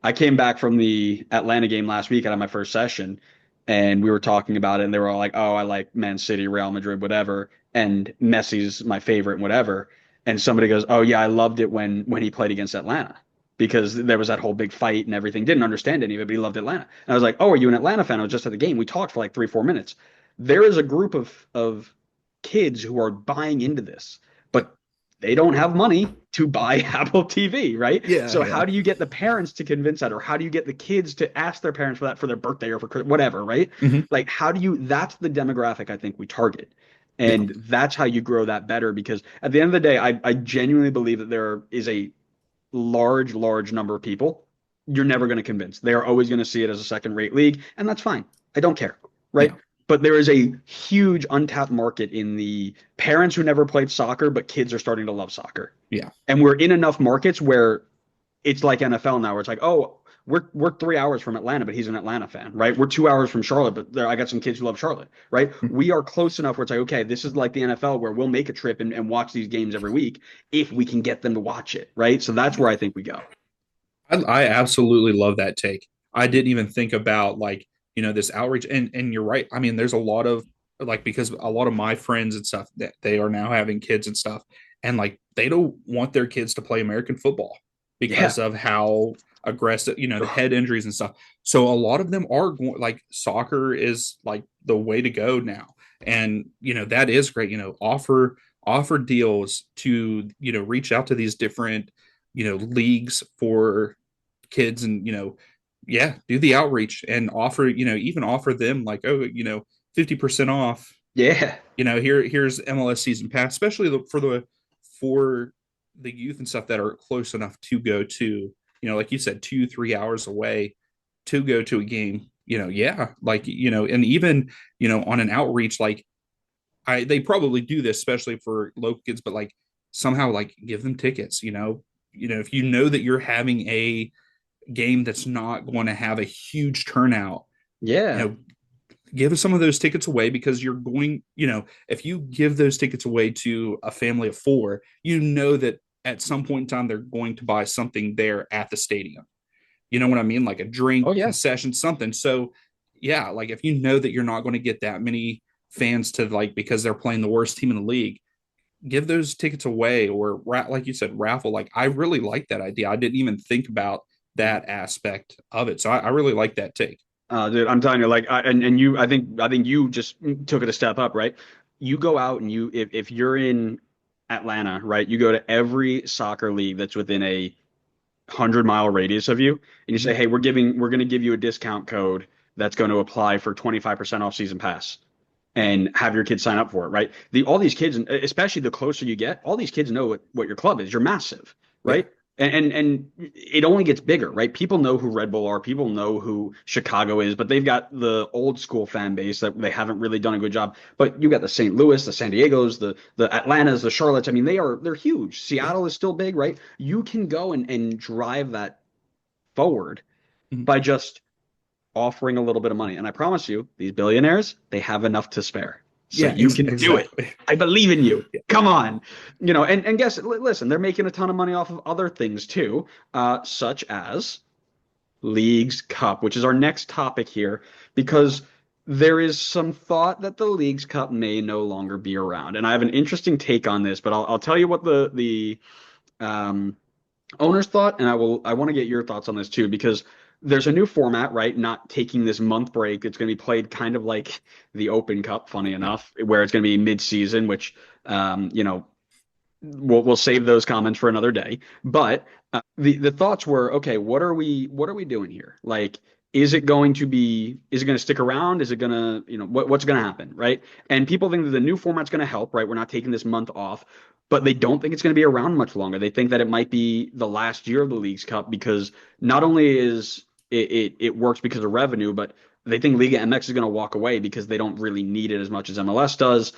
I came back from the Atlanta game last week. I had my first session, and we were talking about it, and they were all like, "Oh, I like Man City, Real Madrid, whatever, and Messi's my favorite, and whatever." And somebody goes, "Oh yeah, I loved it when he played against Atlanta because there was that whole big fight and everything. Didn't understand any of it, but he loved Atlanta." And I was like, "Oh, are you an Atlanta fan?" I was just at the game. We talked for like 3 or 4 minutes. There is a group of kids who are buying into this, but they don't have money to buy Apple TV, right? Yeah. So Yeah. how do you get the parents to convince that, or how do you get the kids to ask their parents for that for their birthday or for whatever, right? Hmm. Like, how do you? That's the demographic I think we target, Yeah. and that's how you grow that better. Because at the end of the day, I genuinely believe that there is a large number of people you're never going to convince. They are always going to see it as a second-rate league, and that's fine. I don't care, right? Yeah. But there is a huge untapped market in the parents who never played soccer, but kids are starting to love soccer. Yeah. And we're in enough markets where it's like NFL now, where it's like, oh, we're 3 hours from Atlanta, but he's an Atlanta fan, right? We're 2 hours from Charlotte, but I got some kids who love Charlotte, right? We are close enough where it's like, okay, this is like the NFL where we'll make a trip and watch these games every week if we can get them to watch it, right? So that's where I think we go. I absolutely love that take. I didn't even think about like, this outreach and you're right. I mean, there's a lot of like because a lot of my friends and stuff that they are now having kids and stuff and like they don't want their kids to play American football because Yeah. of how aggressive, the head injuries and stuff. So a lot of them are going like soccer is like the way to go now. And that is great, offer deals to, reach out to these different leagues for kids and yeah, do the outreach and offer even offer them like, oh, 50% off, Yeah. here's MLS season pass, especially for the youth and stuff that are close enough to go to, like you said, 2-3 hours away to go to a game, yeah, like and even on an outreach, like they probably do this especially for local kids, but like somehow like give them tickets, if you know that you're having a game that's not going to have a huge turnout, you Yeah. know, give some of those tickets away because you're going, if you give those tickets away to a family of four, that at some point in time they're going to buy something there at the stadium. You know what I mean? Like a Oh drink, yeah. concession, something. So, yeah, like if you know that you're not going to get that many fans to like because they're playing the worst team in the league, give those tickets away or like you said, raffle. Like I really like that idea. I didn't even think about that aspect of it. So I really like that take. Dude, I'm telling you, like, and you, I think you just took it a step up, right? You go out and if you're in Atlanta, right, you go to every soccer league that's within a 100-mile radius of you, and you say, Mhm. hey, we're going to give you a discount code that's going to apply for 25% off season pass, Yeah. and have your kids sign up for it, right? All these kids, especially the closer you get, all these kids know what your club is. You're massive, Yeah. right? And it only gets bigger, right? People know who Red Bull are, people know who Chicago is, but they've got the old school fan base that they haven't really done a good job. But you got the St. Louis, the San Diego's, the Atlantas, the Charlottes. I mean, they're huge. Yeah. Seattle is still big, right? You can go and drive that forward Mhm. by just offering a little bit of money. And I promise you, these billionaires, they have enough to spare. So you can do it. exactly. I believe in you. Yeah. Come on. And guess, listen, they're making a ton of money off of other things too, such as Leagues Cup, which is our next topic here, because there is some thought that the Leagues Cup may no longer be around. And I have an interesting take on this, but I'll tell you what the um, owners thought, and I want to get your thoughts on this too, because there's a new format, right? Not taking this month break. It's going to be played kind of like the Open Cup, funny Yeah. enough, where it's going to be mid-season, which we'll save those comments for another day. But the thoughts were, okay, what are we doing here? Like, is it going to stick around? Is it going to, what's going to happen, right? And people think that the new format's going to help, right? We're not taking this month off, but they don't think it's going to be around much longer. They think that it might be the last year of the Leagues Cup because not only is it works because of revenue, but they think Liga MX is going to walk away because they don't really need it as much as MLS does.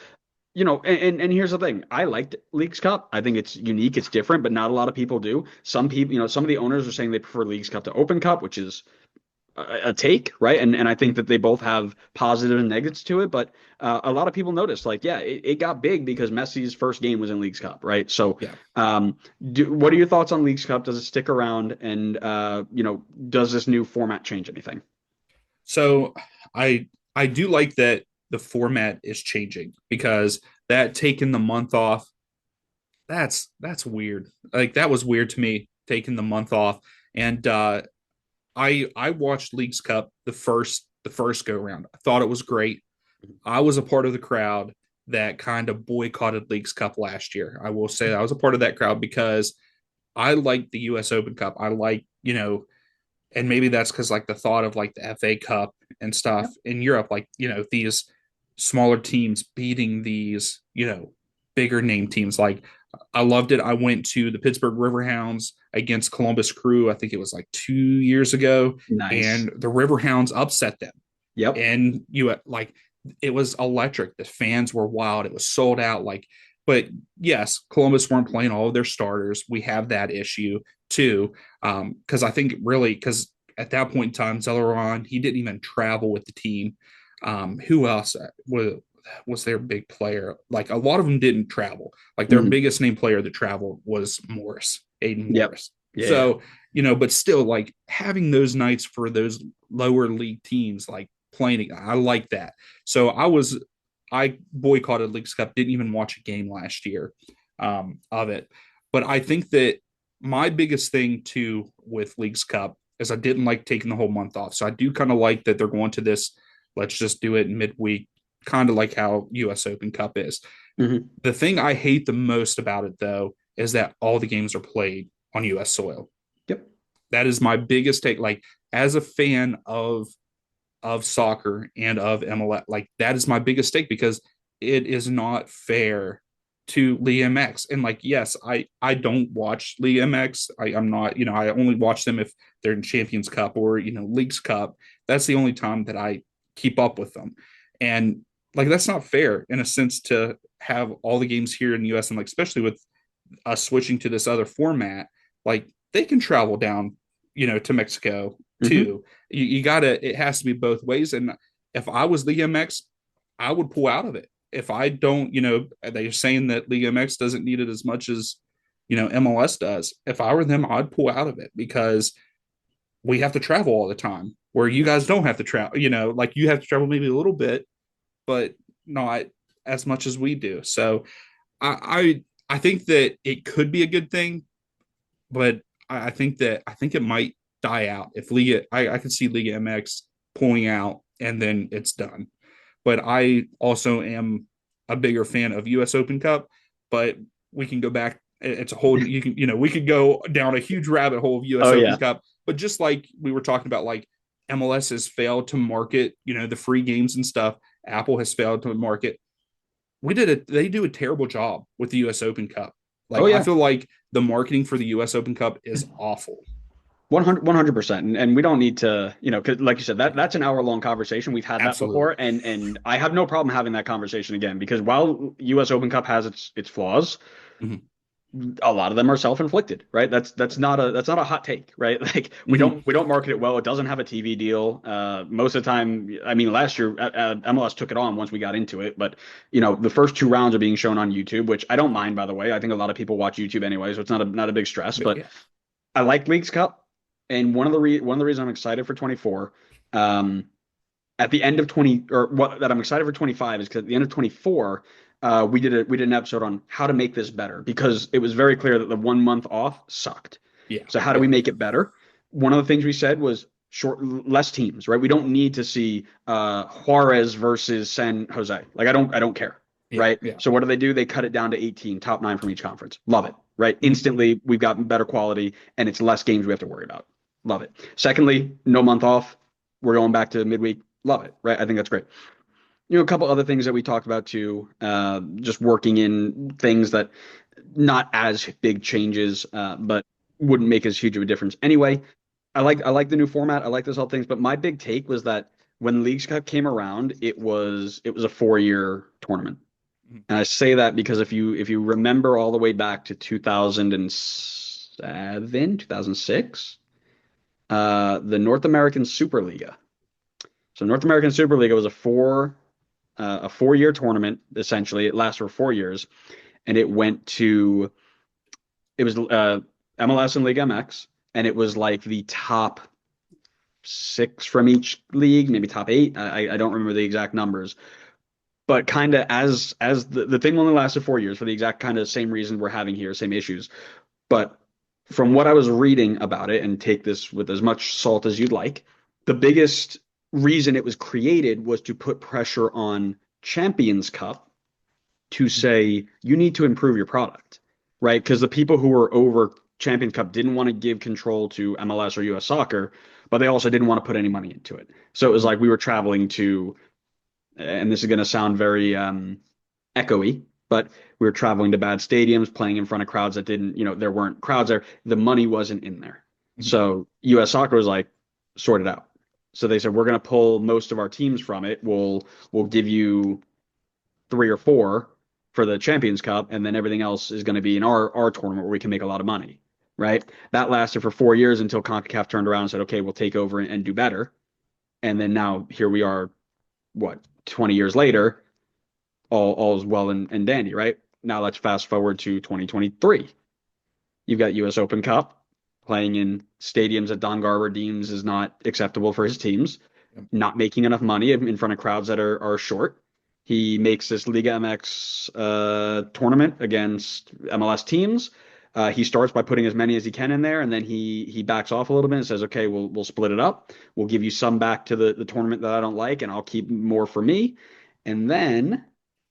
And here's the thing. I liked Leagues Cup. I think it's unique, it's different, but not a lot of people do. Some people, some of the owners are saying they prefer Leagues Cup to Open Cup, which is a take, right? And I think that they both have positive and negatives to it, but a lot of people noticed, like, yeah, it got big because Messi's first game was in Leagues Cup, right? So, Yeah. what are your thoughts on Leagues Cup? Does it stick around? And does this new format change anything? So I do like that the format is changing because that taking the month off, that's weird. Like that was weird to me taking the month off. And I watched Leagues Cup the first go round. I thought it was great. I was a part of the crowd that kind of boycotted Leagues Cup last year. I will say I was a part of that crowd because I like the US Open Cup. I like, and maybe that's because like the thought of like the FA Cup and stuff in Europe, like, these smaller teams beating these, bigger name teams. Like I loved it. I went to the Pittsburgh Riverhounds against Columbus Crew. I think it was like 2 years ago, Nice. and the Riverhounds upset them. Yep. And like it was electric. The fans were wild. It was sold out. Like, but yes, Columbus weren't playing all of their starters. We have that issue too, because I think really because at that point in time, Zelleron he didn't even travel with the team. Who else was their big player? Like a lot of them didn't travel. Like their Mhm. biggest name player that traveled was Morris, Aiden Yep. Morris. Yeah. Yeah. So but still, like having those nights for those lower league teams, like playing, I like that. So I boycotted Leagues Cup. Didn't even watch a game last year of it. But I think that my biggest thing too with Leagues Cup is I didn't like taking the whole month off. So I do kind of like that they're going to this. Let's just do it midweek, kind of like how US Open Cup is. Mhm. The thing I hate the most about it though is that all the games are played on US soil. Yep. That is my biggest take. Like as a fan of soccer and of MLS, like that is my biggest take because it is not fair to Liga MX. And like, yes, I don't watch Liga MX. I'm not, I only watch them if they're in Champions Cup or Leagues Cup. That's the only time that I keep up with them. And like that's not fair in a sense to have all the games here in the US and like especially with us switching to this other format, like they can travel down, to Mexico Mhm. too. You gotta, it has to be both ways. And if I was Liga MX, I would pull out of it. If I don't, they're saying that Liga MX doesn't need it as much as, MLS does. If I were them, I'd pull out of it because we have to travel all the time where you guys don't have to travel, like you have to travel maybe a little bit, but not as much as we do. So I think that it could be a good thing, but I think it might die out if Liga. I could see Liga MX pulling out and then it's done. But I also am a bigger fan of US Open Cup. But we can go back. It's a whole you can we could go down a huge rabbit hole of US Oh Open yeah. Cup. But just like we were talking about, like MLS has failed to market the free games and stuff. Apple has failed to market. They do a terrible job with the US Open Cup. Oh Like I yeah. feel like the marketing for the US Open Cup is awful. 100%. And we don't need to, 'cause like you said, that's an hour-long conversation. We've had that Absolutely. before, and I have no problem having that conversation again because while US Open Cup has its flaws, Mhm. A lot of them are self-inflicted, right? That's not a hot take, right? Like Hmm. we don't market it well. It doesn't have a TV deal. Most of the time, I mean, last year MLS took it on once we got into it, but the first two rounds are being shown on YouTube, which I don't mind, by the way. I think a lot of people watch YouTube anyway, so it's not a big stress. But Yeah. I like Leagues Cup, and one of the reasons I'm excited for 24, um, at the end of 20, or what that I'm excited for 25 is because at the end of 24, we did an episode on how to make this better because it was very clear that the 1 month off sucked. Yeah. So how do Yeah. we make it better? One of the things we said was less teams, right? We don't need to see Juarez versus San Jose. Like I don't care, Yeah. right? Yeah. So what do? They cut it down to 18, top nine from each conference. Love it, right? Mhm. Instantly, we've got better quality and it's less games we have to worry about. Love it. Secondly, no month off. We're going back to midweek. Love it, right? I think that's great. A couple other things that we talked about too, just working in things that not as big changes, but wouldn't make as huge of a difference. Anyway, I like the new format. I like this whole things, but my big take was that when Leagues Cup came around, it was a 4-year tournament. Mhm. And I say that because if you remember all the way back to 2007, 2006, the North American Superliga. So North American Superliga was a 4-year tournament essentially. It lasted for 4 years, and it was MLS and League MX, and it was like the top six from each league, maybe top eight. I don't remember the exact numbers, but kind of as the thing only lasted 4 years for the exact kind of same reason we're having here, same issues. But from what I was reading about it, and take this with as much salt as you'd like, the biggest reason it was created was to put pressure on Champions Cup to say you need to improve your product, right? Because the people who were over Champions Cup didn't want to give control to MLS or US soccer, but they also didn't want to put any money into it. So it was Mhm. like we were traveling to, and this is going to sound very echoey, but we were traveling to bad stadiums, playing in front of crowds that didn't, there weren't crowds there. The money wasn't in there. Mhm. So US Soccer was like, sort it out. So they said, we're going to pull most of our teams from it. We'll give you three or four for the Champions Cup, and then everything else is going to be in our tournament where we can make a lot of money. Right. That lasted for 4 years until CONCACAF turned around and said, okay, we'll take over and do better. And then now here we are, what, 20 years later, all is well and dandy, right? Now let's fast forward to 2023. You've got US Open Cup playing in stadiums that Don Garber deems is not acceptable for his teams, Yep. not making enough money in front of crowds that are short. He makes this Liga MX tournament against MLS teams. He starts by putting as many as he can in there, and then he backs off a little bit and says, "Okay, we'll split it up. We'll give you some back to the tournament that I don't like, and I'll keep more for me." And then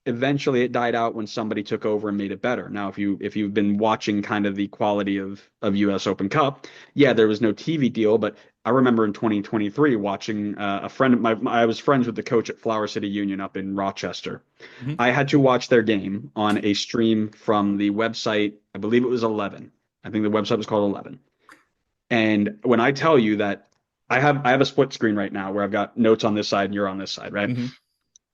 eventually it died out when somebody took over and made it better. Now, if you've been watching kind of the quality of US Open Cup, yeah, there was no TV deal, but I remember in 2023 watching a friend of I was friends with the coach at Flower City Union up in Rochester. Mhm. I had to watch their game on a stream from the website. I believe it was 11. I think the website was called 11. And when I tell you that I have a split screen right now where I've got notes on this side and you're on this side, right? Mhm.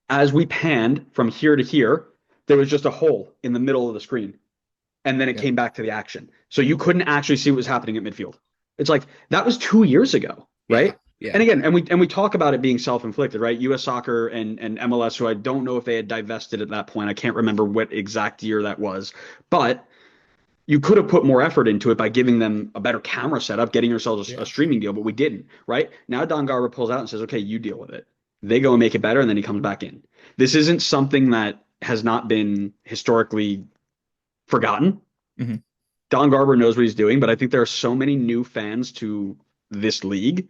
As we panned from here to here, there was just a hole in the middle of the screen. And then it Yeah. came back to the action. So you couldn't actually see what was happening at midfield. It's like that was 2 years ago, Yeah. right? And Yeah. again, and we talk about it being self-inflicted, right? US soccer and MLS, who I don't know if they had divested at that point. I can't remember what exact year that was, but you could have put more effort into it by giving them a better camera setup, getting yourselves a Yeah. streaming deal, but we didn't, right? Now Don Garber pulls out and says, okay, you deal with it. They go and make it better, and then he comes back in. This isn't something that has not been historically forgotten. Mhm. Don Garber knows what he's doing, but I think there are so many new fans to this league,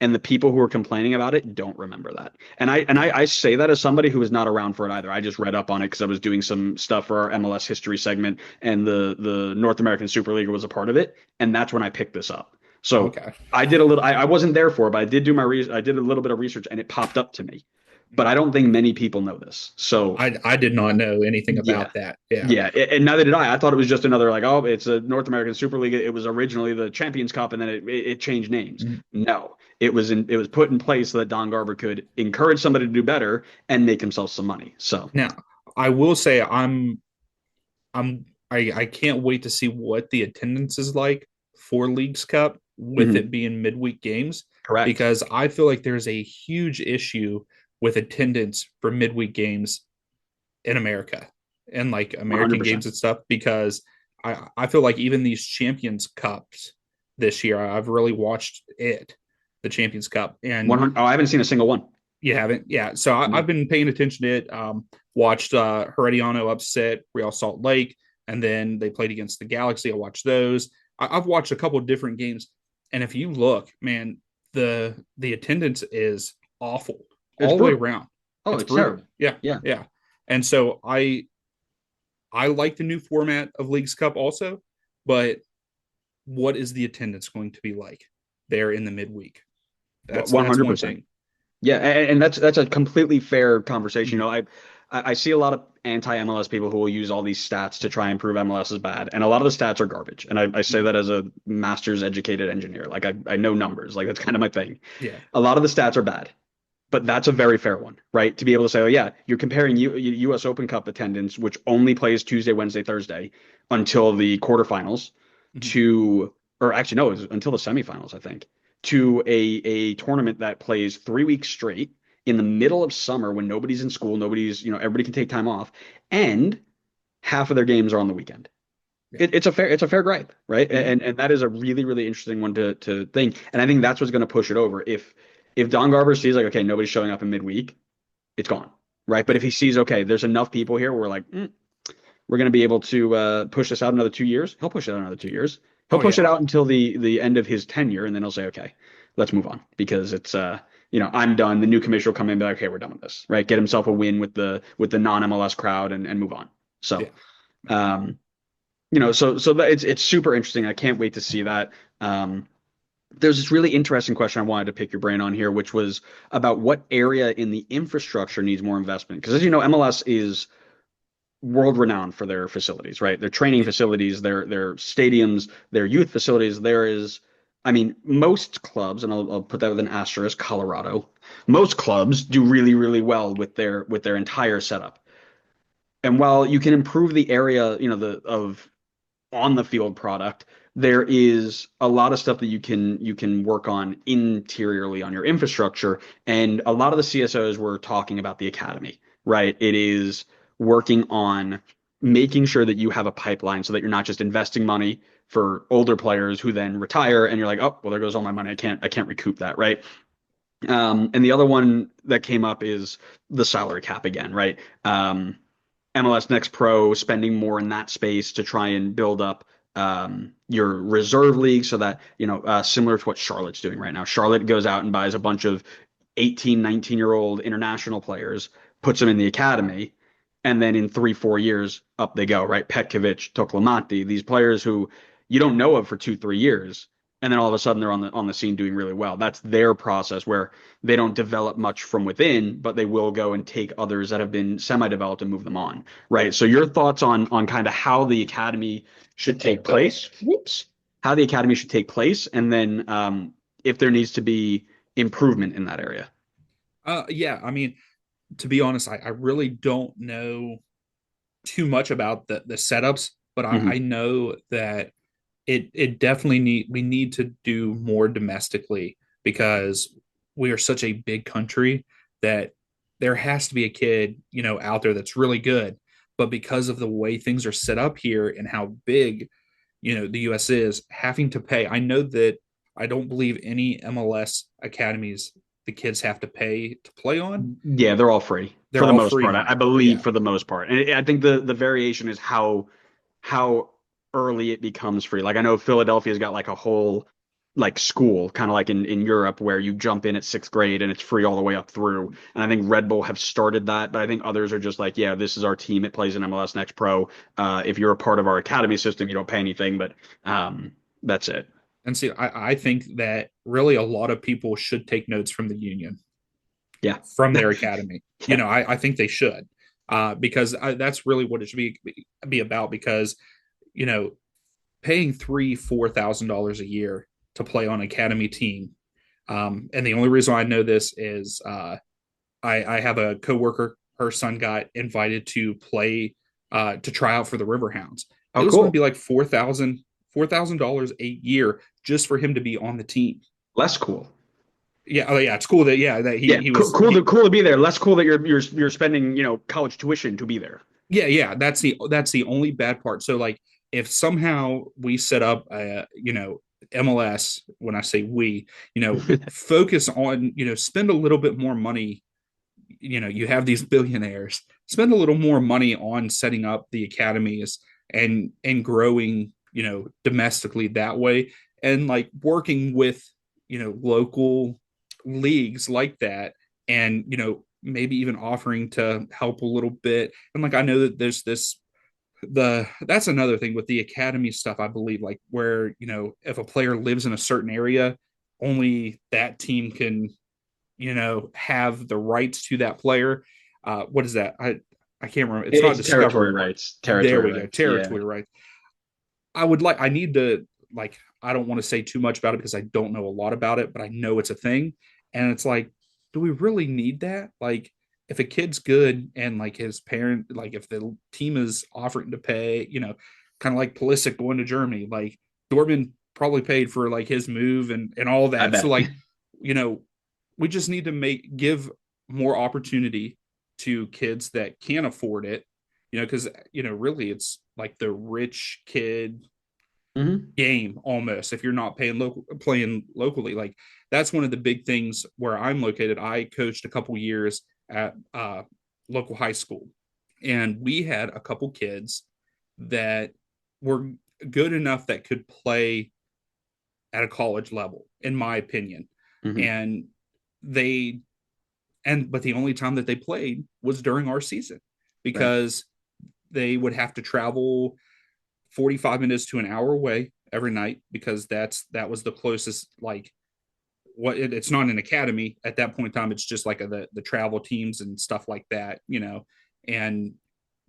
and the people who are complaining about it don't remember that. And I say that as somebody who was not around for it either. I just read up on it because I was doing some stuff for our MLS history segment, and the North American Superliga was a part of it, and that's when I picked this up. So Okay. I did a little. I wasn't there for it, but I did do I did a little bit of research, and it popped up to me. But I don't think many people know this. So I did not know anything yeah. about that. Yeah. Yeah, and neither did I. I thought it was just another like, oh, it's a North American Super League. It was originally the Champions Cup, and then it changed names. Mhm. No, it was put in place so that Don Garber could encourage somebody to do better and make himself some money. So Now, I will say I'm I can't wait to see what the attendance is like for Leagues Cup with Mhm. it being midweek games, Correct. because I feel like there's a huge issue with attendance for midweek games in America and like American 100%. games and stuff, because I feel like even these Champions Cups this year, I've really watched the Champions Cup, and 100. Oh, I haven't seen a single one. you haven't, yeah. So No. I've been paying attention to it. Watched Herediano upset Real Salt Lake, and then they played against the Galaxy. I watched those. I've watched a couple of different games, and if you look, man, the attendance is awful It's all the way brutal. around. Oh, It's it's brutal. terrible. Yeah, Yeah. yeah. And so I like the new format of Leagues Cup also, but what is the attendance going to be like there in the midweek? That's one 100%. thing. Yeah, and that's a completely fair conversation. Mhm. I see a lot of anti-MLS people who will use all these stats to try and prove MLS is bad, and a lot of the stats are garbage. And I say Mhm. that as a master's educated engineer. Like I know numbers. Like that's kind of my thing. Yeah. A lot of the stats are bad, but that's a very fair one, right? To be able to say, oh yeah, you're comparing U.S. Open Cup attendance, which only plays Tuesday, Wednesday, Thursday until the quarterfinals, Mhm. to, or actually no, it was until the semifinals, I think, to a tournament that plays 3 weeks straight in the middle of summer when nobody's in school, nobody's, everybody can take time off, and half of their games are on the weekend. Yeah. It's a fair gripe, right? Mhm. And that is a really really interesting one to think. And I think that's what's going to push it over. If Don Garber sees like okay nobody's showing up in midweek, it's gone, right? But Yeah. if he sees okay there's enough people here, we're like we're going to be able to push this out another 2 years. He'll push it out another 2 years. He'll Oh push yeah. it out until the end of his tenure, and then he'll say okay, let's move on because it's I'm done. The new commissioner will come in and be like okay we're done with this, right? Get himself a win with the non MLS crowd and move on. Yeah. So. Um, so that it's super interesting. I can't wait to see that. There's this really interesting question I wanted to pick your brain on here, which was about what area in the infrastructure needs more investment. Because as you know, MLS is world renowned for their facilities, right? Their training Yeah. facilities, their stadiums, their youth facilities. I mean, most clubs, and I'll put that with an asterisk, Colorado. Most clubs do really, really well with their entire setup. And while you can improve the area, the of on the field product, there is a lot of stuff that you can work on interiorly on your infrastructure. And a lot of the CSOs were talking about the academy, right? It is working on making sure that you have a pipeline so that you're not just investing money for older players who then retire and you're like, oh, well, there goes all my money. I can't recoup that, right? And the other one that came up is the salary cap again, right? MLS Next Pro spending more in that space to try and build up your reserve league so that, similar to what Charlotte's doing right now. Charlotte goes out and buys a bunch of 18, 19-year-old international players, puts them in the academy, and then in 3, 4 years, up they go, right? Petkovic, Toklamati, these players who you don't know of for 2, 3 years. And then all of a sudden they're on the scene doing really well. That's their process where they don't develop much from within, but they will go and take others that have been semi-developed and move them on. Right. So your thoughts on kind of how the academy should take place? Whoops. How the academy should take place, and then if there needs to be improvement in that area. Yeah. I mean, to be honest, I really don't know too much about the setups, but I Hmm. know that it definitely we need to do more domestically, because we are such a big country that there has to be a kid, out there that's really good. But because of the way things are set up here and how big, the US is, having to pay. I know that I don't believe any MLS academies the kids have to pay to play on. Yeah, they're all free for They're the all most free part. I now. believe Yeah. for the most part, and I think the variation is how early it becomes free. Like I know Philadelphia's got like a whole like school, kind of like in Europe, where you jump in at sixth grade and it's free all the way up through. And I think Red Bull have started that, but I think others are just like, yeah, this is our team. It plays in MLS Next Pro. If you're a part of our academy system, you don't pay anything, but that's it. And see, I think that really a lot of people should take notes from the union, Yeah, from their academy. yeah, I think they should, because that's really what it should be about. Because you know, paying $3,000-4,000 a year to play on an academy team, and the only reason I know this is I have a coworker. Her son got invited to play to try out for the Riverhounds, It Oh, was going to cool. be like $4,000 a year just for him to be on the team. Less cool. Yeah, oh yeah, it's cool that yeah that Yeah, he cool, was cool to be there. Less cool that you're spending, college tuition to be there. yeah, that's the only bad part. So like if somehow we set up MLS, when I say we, focus on, spend a little bit more money, you have these billionaires, spend a little more money on setting up the academies and growing, domestically that way, and like working with, local leagues like that, and maybe even offering to help a little bit. And like I know that there's this the that's another thing with the academy stuff, I believe, like where, if a player lives in a certain area, only that team can, have the rights to that player. What is that? I can't remember. It's not It's territory discovery. rights. There Territory we go. rights. Yeah. Territory rights. I need to, like, I don't want to say too much about it because I don't know a lot about it, but I know it's a thing. And it's like, do we really need that? Like, if a kid's good and like his parent, like if the team is offering to pay, kind of like Pulisic going to Germany, like Dortmund probably paid for like his move and all I that. So bet. like, you know, we just need to give more opportunity to kids that can afford it, because really it's like the rich kid Hmm. game almost if you're not playing locally. Like that's one of the big things where I'm located. I coached a couple years at local high school, and we had a couple kids that were good enough that could play at a college level, in my opinion. Hmm. And they but the only time that they played was during our season, Right. because they would have to travel 45 minutes to an hour away every night, because that was the closest, like, it's not an academy at that point in time. It's just like the travel teams and stuff like that, and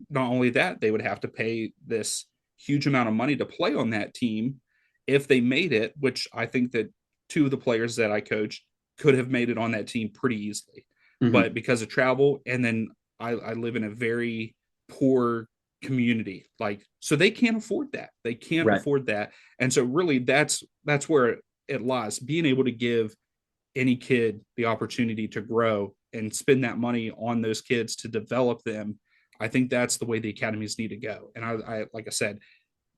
not only that, they would have to pay this huge amount of money to play on that team if they made it, which I think that two of the players that I coached could have made it on that team pretty easily. Hmm. But because of travel, and then I live in a very poor community, like, so they can't afford that. They can't Right. afford that. And so really that's where it lies, being able to give any kid the opportunity to grow and spend that money on those kids to develop them. I think that's the way the academies need to go. And I like I said,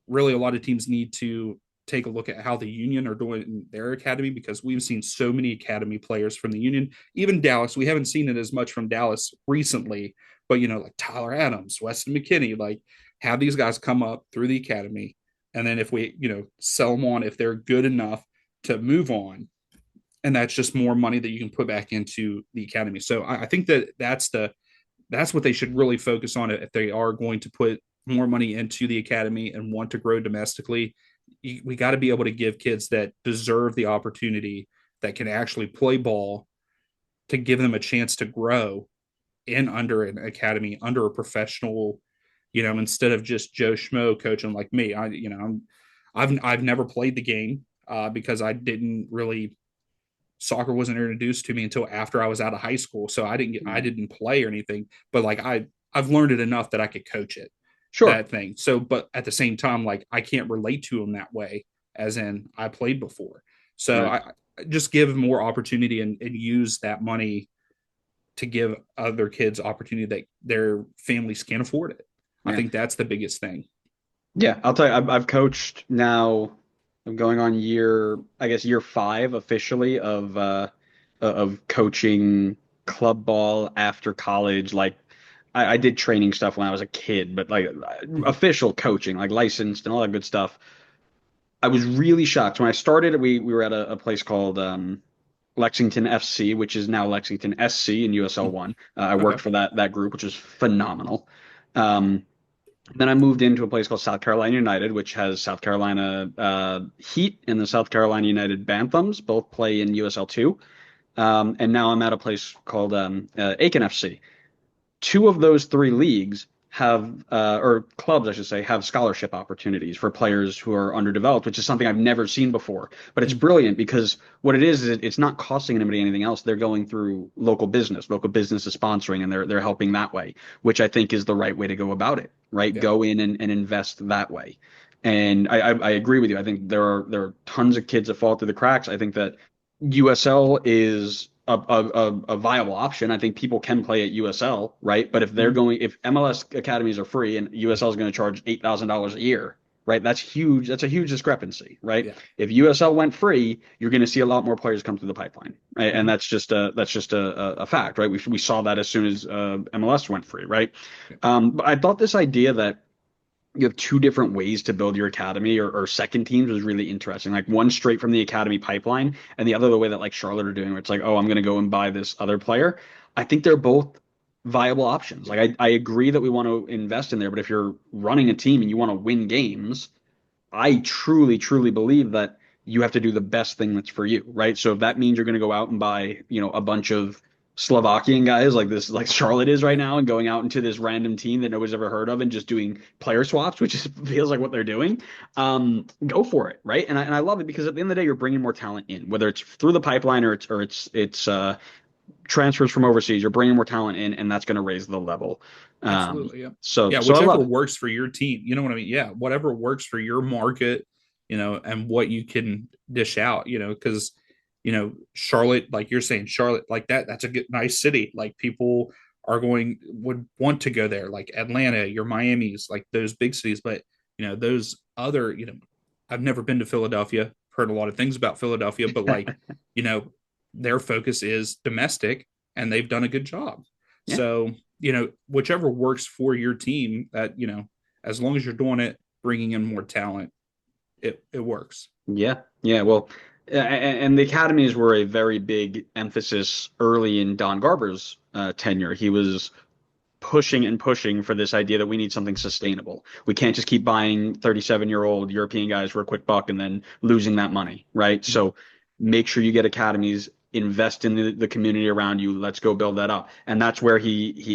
really a lot of teams need to take a look at how the Union are doing in their academy, because we've seen so many academy players from the Union. Even Dallas, we haven't seen it as much from Dallas recently, but like Tyler Adams, Weston McKinney, like have these guys come up through the academy, and then if we sell them on, if they're good enough to move on, and that's just more money that you can put back into the academy. So I think that's what they should really focus on if they are going to put more money into the academy and want to grow domestically. We got to be able to give kids that deserve the opportunity, that can actually play ball, to give them a chance to grow in under an academy, under a professional, instead of just Joe Schmo coaching like me. I've never played the game, because I didn't really, soccer wasn't introduced to me until after I was out of high school. So I didn't play or anything, but like I've learned it enough that I could coach it, Sure. that thing. So, but at the same time, like I can't relate to them that way, as in I played before. So Right. I just give more opportunity, and use that money to give other kids opportunity that their families can't afford it. I Yeah. think that's the biggest thing. Yeah. I'll tell you, I've coached now. I'm going on I guess year five officially of coaching club ball after college. Like I did training stuff when I was a kid, but like Mhm. official coaching, like licensed and all that good stuff. I was really shocked when I started. We were at a place called Lexington FC, which is now Lexington SC in USL One. I worked Okay. for that group, which was phenomenal. Um, then I moved into a place called South Carolina United, which has South Carolina Heat and the South Carolina United Banthams, both play in USL Two. And now I'm at a place called Aiken FC. Two of those three leagues have or clubs, I should say, have scholarship opportunities for players who are underdeveloped, which is something I've never seen before. But it's brilliant because what it is it's not costing anybody anything else. They're going through local business. Local business is sponsoring, and they're helping that way, which I think is the right way to go about it. Right, Yeah, go in and invest that way. And I agree with you. I think there are tons of kids that fall through the cracks. I think that USL is a viable option. I think people can play at USL, right? But if MLS academies are free and USL is going to charge $8,000 a year, right? That's huge. That's a huge discrepancy, right? yeah. If USL went free, you're going to see a lot more players come through the pipeline, right? And Mhm. that's just a fact, right? We saw that as soon as MLS went free, right? Yeah, But I thought this idea that you have two different ways to build your academy or second teams was really interesting. Like one straight from the academy pipeline, and the other the way that like Charlotte are doing, where it's like, oh, I'm going to go and buy this other player. I think they're both viable options. Like I agree that we want to invest in there, but if you're running a team and you want to win games, I truly, truly believe that you have to do the best thing that's for you, right? So if that means you're going to go out and buy, a bunch of Slovakian guys like this, like Charlotte is right yeah, now, and going out into this random team that nobody's ever heard of and just doing player swaps, which is, feels like what they're doing, go for it, right? And I love it because at the end of the day, you're bringing more talent in, whether it's through the pipeline or it's transfers from overseas. You're bringing more talent in, and that's going to raise the level. absolutely. Yeah, So yeah. so I Whichever love it. works for your team. You know what I mean? Yeah, whatever works for your market. And what you can dish out. Because Charlotte, like you're saying, Charlotte, like that's a good, nice city. Like people would want to go there. Like Atlanta, your Miami's, like those big cities. But those other, I've never been to Philadelphia. Heard a lot of things about Philadelphia, but like, you know, their focus is domestic, and they've done a good job. Yeah. So whichever works for your team, that as long as you're doing it, bringing in more talent, it works. Yeah, yeah. Well, and the academies were a very big emphasis early in Don Garber's tenure. He was pushing and pushing for this idea that we need something sustainable. We can't just keep buying 37-year-old European guys for a quick buck and then losing that money, right? So make sure you get academies, invest in the community around you. Let's go build that up. And that's where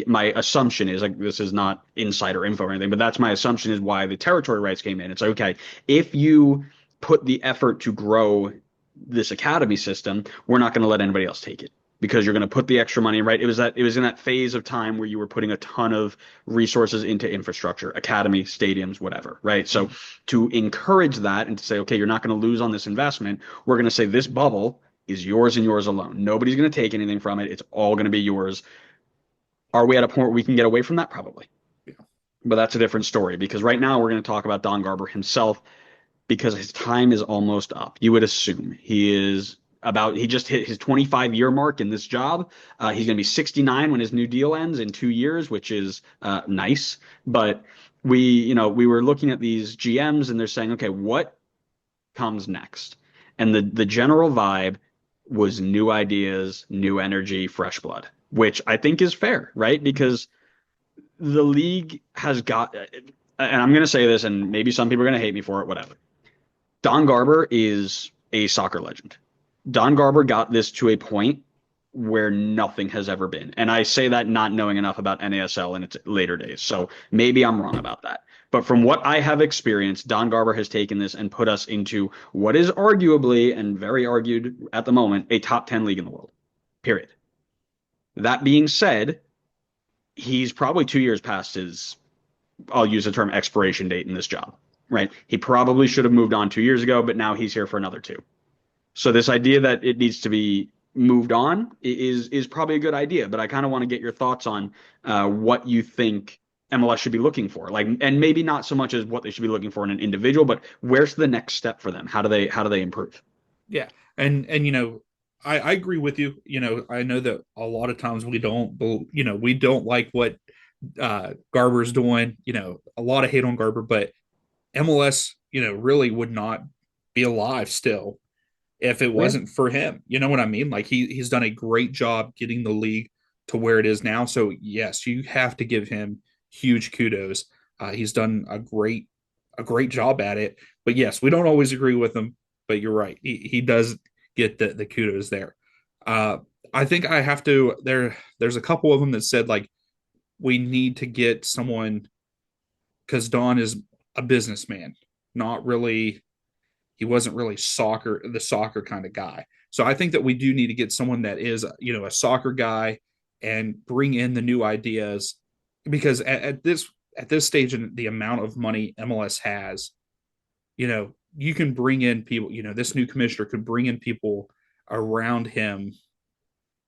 my assumption is, like, this is not insider info or anything, but that's my assumption is why the territory rights came in. It's like, okay, if you put the effort to grow this academy system, we're not going to let anybody else take it because you're going to put the extra money, right? It was in that phase of time where you were putting a ton of resources into infrastructure, academy, stadiums, whatever, right? So to encourage that and to say, okay, you're not going to lose on this investment, we're going to say this bubble is yours and yours alone. Nobody's going to take anything from it. It's all going to be yours. Are we at a point where we can get away from that? Probably. Yeah. But that's a different story because right now we're going to talk about Don Garber himself because his time is almost up. You would assume he just hit his 25-year mark in this job. He's going to be 69 when his new deal ends in 2 years, which is nice. But we were looking at these GMs and they're saying, okay, what comes next? And the general vibe was new ideas, new energy, fresh blood, which I think is fair, right? Because the league has got, and I'm going to say this, and maybe some people are going to hate me for it, whatever. Don Garber is a soccer legend. Don Garber got this to a point where nothing has ever been. And I say that not knowing enough about NASL in its later days. So maybe I'm wrong about that. But from what I have experienced, Don Garber has taken this and put us into what is arguably and very argued at the moment a top 10 league in the world. Period. That being said, he's probably 2 years past his, I'll use the term expiration date in this job, right? He probably should have moved on 2 years ago, but now he's here for another two. So this idea that it needs to be moved on is probably a good idea, but I kind of want to get your thoughts on what you think MLS should be looking for, like, and maybe not so much as what they should be looking for in an individual, but where's the next step for them? How do they improve? Yeah. And I agree with you. I know that a lot of times we don't like what Garber's doing. A lot of hate on Garber, but MLS, really would not be alive still if it Yeah, wasn't for him. You know what I mean? Like he's done a great job getting the league to where it is now. So yes, you have to give him huge kudos. He's done a great job at it. But yes, we don't always agree with him. But you're right. He does get the kudos there. Uh, I think I have to. There's a couple of them that said like we need to get someone, because Don is a businessman, not really, he wasn't really the soccer kind of guy. So I think that we do need to get someone that is, a soccer guy and bring in the new ideas, because at this stage in the amount of money MLS has, you can bring in people, this new commissioner could bring in people around him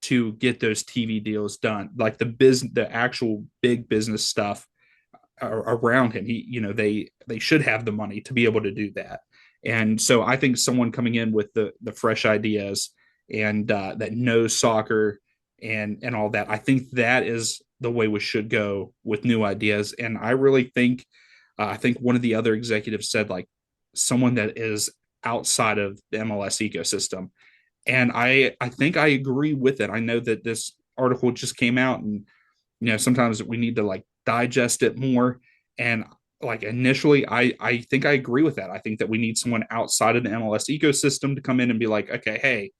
to get those TV deals done, like the actual big business stuff around him. They should have the money to be able to do that. And so I think someone coming in with the fresh ideas and that knows soccer and all that, I think that is the way we should go with new ideas. And I think one of the other executives said, like, someone that is outside of the MLS ecosystem. And I think I agree with it. I know that this article just came out, and sometimes we need to like digest it more. And like initially, I think I agree with that. I think that we need someone outside of the MLS ecosystem to come in and be like, okay, hey,